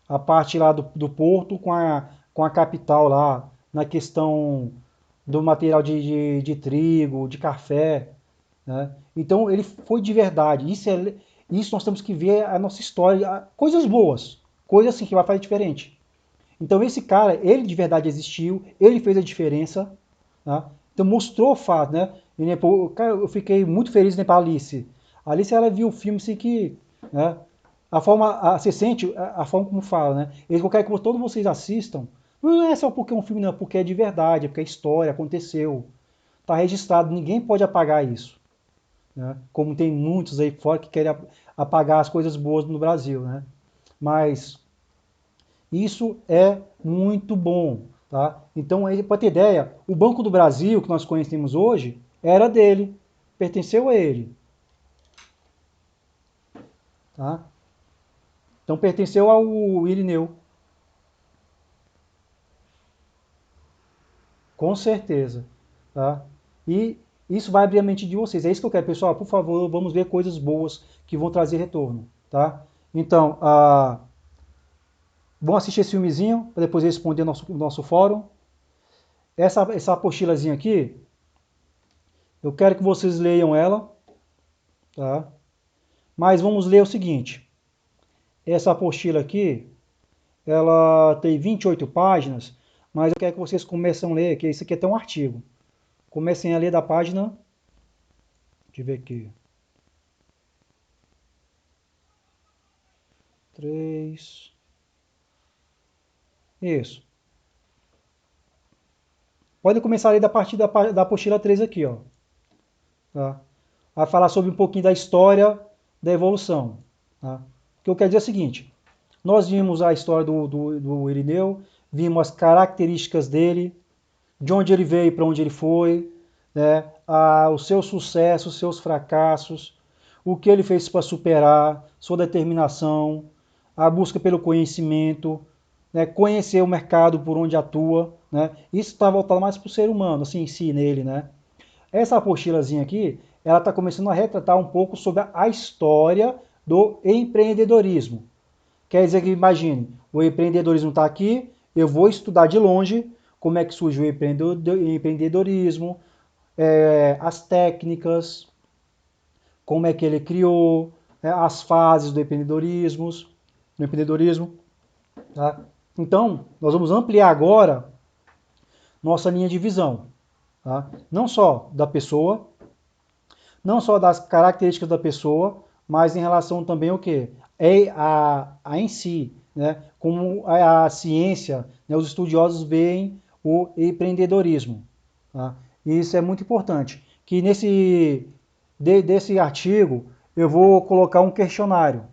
B: a parte lá do porto com a capital lá, na questão do material de trigo, de café. Né? Então ele foi de verdade. Isso nós temos que ver a nossa história, coisas boas, coisas assim que vai fazer diferente. Então esse cara, ele de verdade existiu, ele fez a diferença, né? Então mostrou o fato, né? E, né, pô, cara, eu fiquei muito feliz, né, para a Alice. A Alice, ela viu o filme assim que, né, você sente a forma como fala, né? Eu quero que todos vocês assistam. Não é só porque é um filme, não, é porque é de verdade, é porque é história, aconteceu. Está registrado, ninguém pode apagar isso. Né? Como tem muitos aí fora que querem apagar as coisas boas no Brasil, né? Mas isso é muito bom, tá? Então, para ter ideia, o Banco do Brasil, que nós conhecemos hoje, era dele, pertenceu a ele. Tá? Então, pertenceu ao Irineu. Com certeza. Tá? E isso vai abrir a mente de vocês. É isso que eu quero, pessoal. Por favor, vamos ver coisas boas que vão trazer retorno. Tá? Então, vamos assistir esse filmezinho para depois responder nosso fórum. Essa apostilazinha aqui, eu quero que vocês leiam ela. Tá? Mas vamos ler o seguinte. Essa apostila aqui, ela tem 28 páginas, mas eu quero que vocês comecem a ler, que isso aqui é até um artigo. Comecem a ler da página. Deixa eu ver aqui. 3. Isso. Pode começar a ler da partir da apostila 3 aqui, ó. tá? Vai falar sobre um pouquinho da história da evolução. Tá? O que eu quero dizer é o seguinte, nós vimos a história do Irineu, vimos as características dele, de onde ele veio para onde ele foi, né? Os seus sucessos, os seus fracassos, o que ele fez para superar, sua determinação, a busca pelo conhecimento, né? Conhecer o mercado por onde atua, né? Isso está voltado mais para o ser humano, assim, em si, nele, né? Essa apostilazinha aqui, ela está começando a retratar um pouco sobre a história do empreendedorismo. Quer dizer que, imagine, o empreendedorismo está aqui, eu vou estudar de longe como é que surgiu o empreendedorismo, as técnicas, como é que ele criou, as fases do empreendedorismo, tá? Então, nós vamos ampliar agora nossa linha de visão, tá? Não só da pessoa, não só das características da pessoa, mas em relação também ao quê? A em si, né? Como a ciência, né? Os estudiosos veem o empreendedorismo. Tá? E isso é muito importante, que desse artigo eu vou colocar um questionário,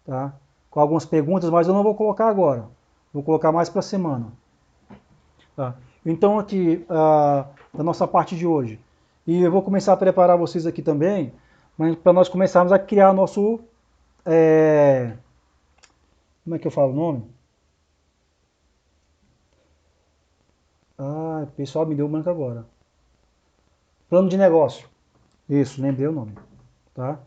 B: tá? Com algumas perguntas, mas eu não vou colocar agora, vou colocar mais para a semana. Tá? Então aqui, da nossa parte de hoje, e eu vou começar a preparar vocês aqui também, para nós começarmos a criar nosso, como é que eu falo o nome? O pessoal me deu branco agora. Plano de negócio. Isso, lembrei o nome. Tá?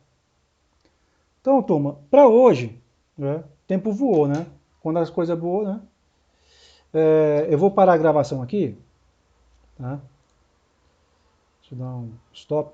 B: Então, turma, para hoje, né, o tempo voou, né? Quando as coisas voam, né? Eu vou parar a gravação aqui. Tá? Deixa eu dar um stop.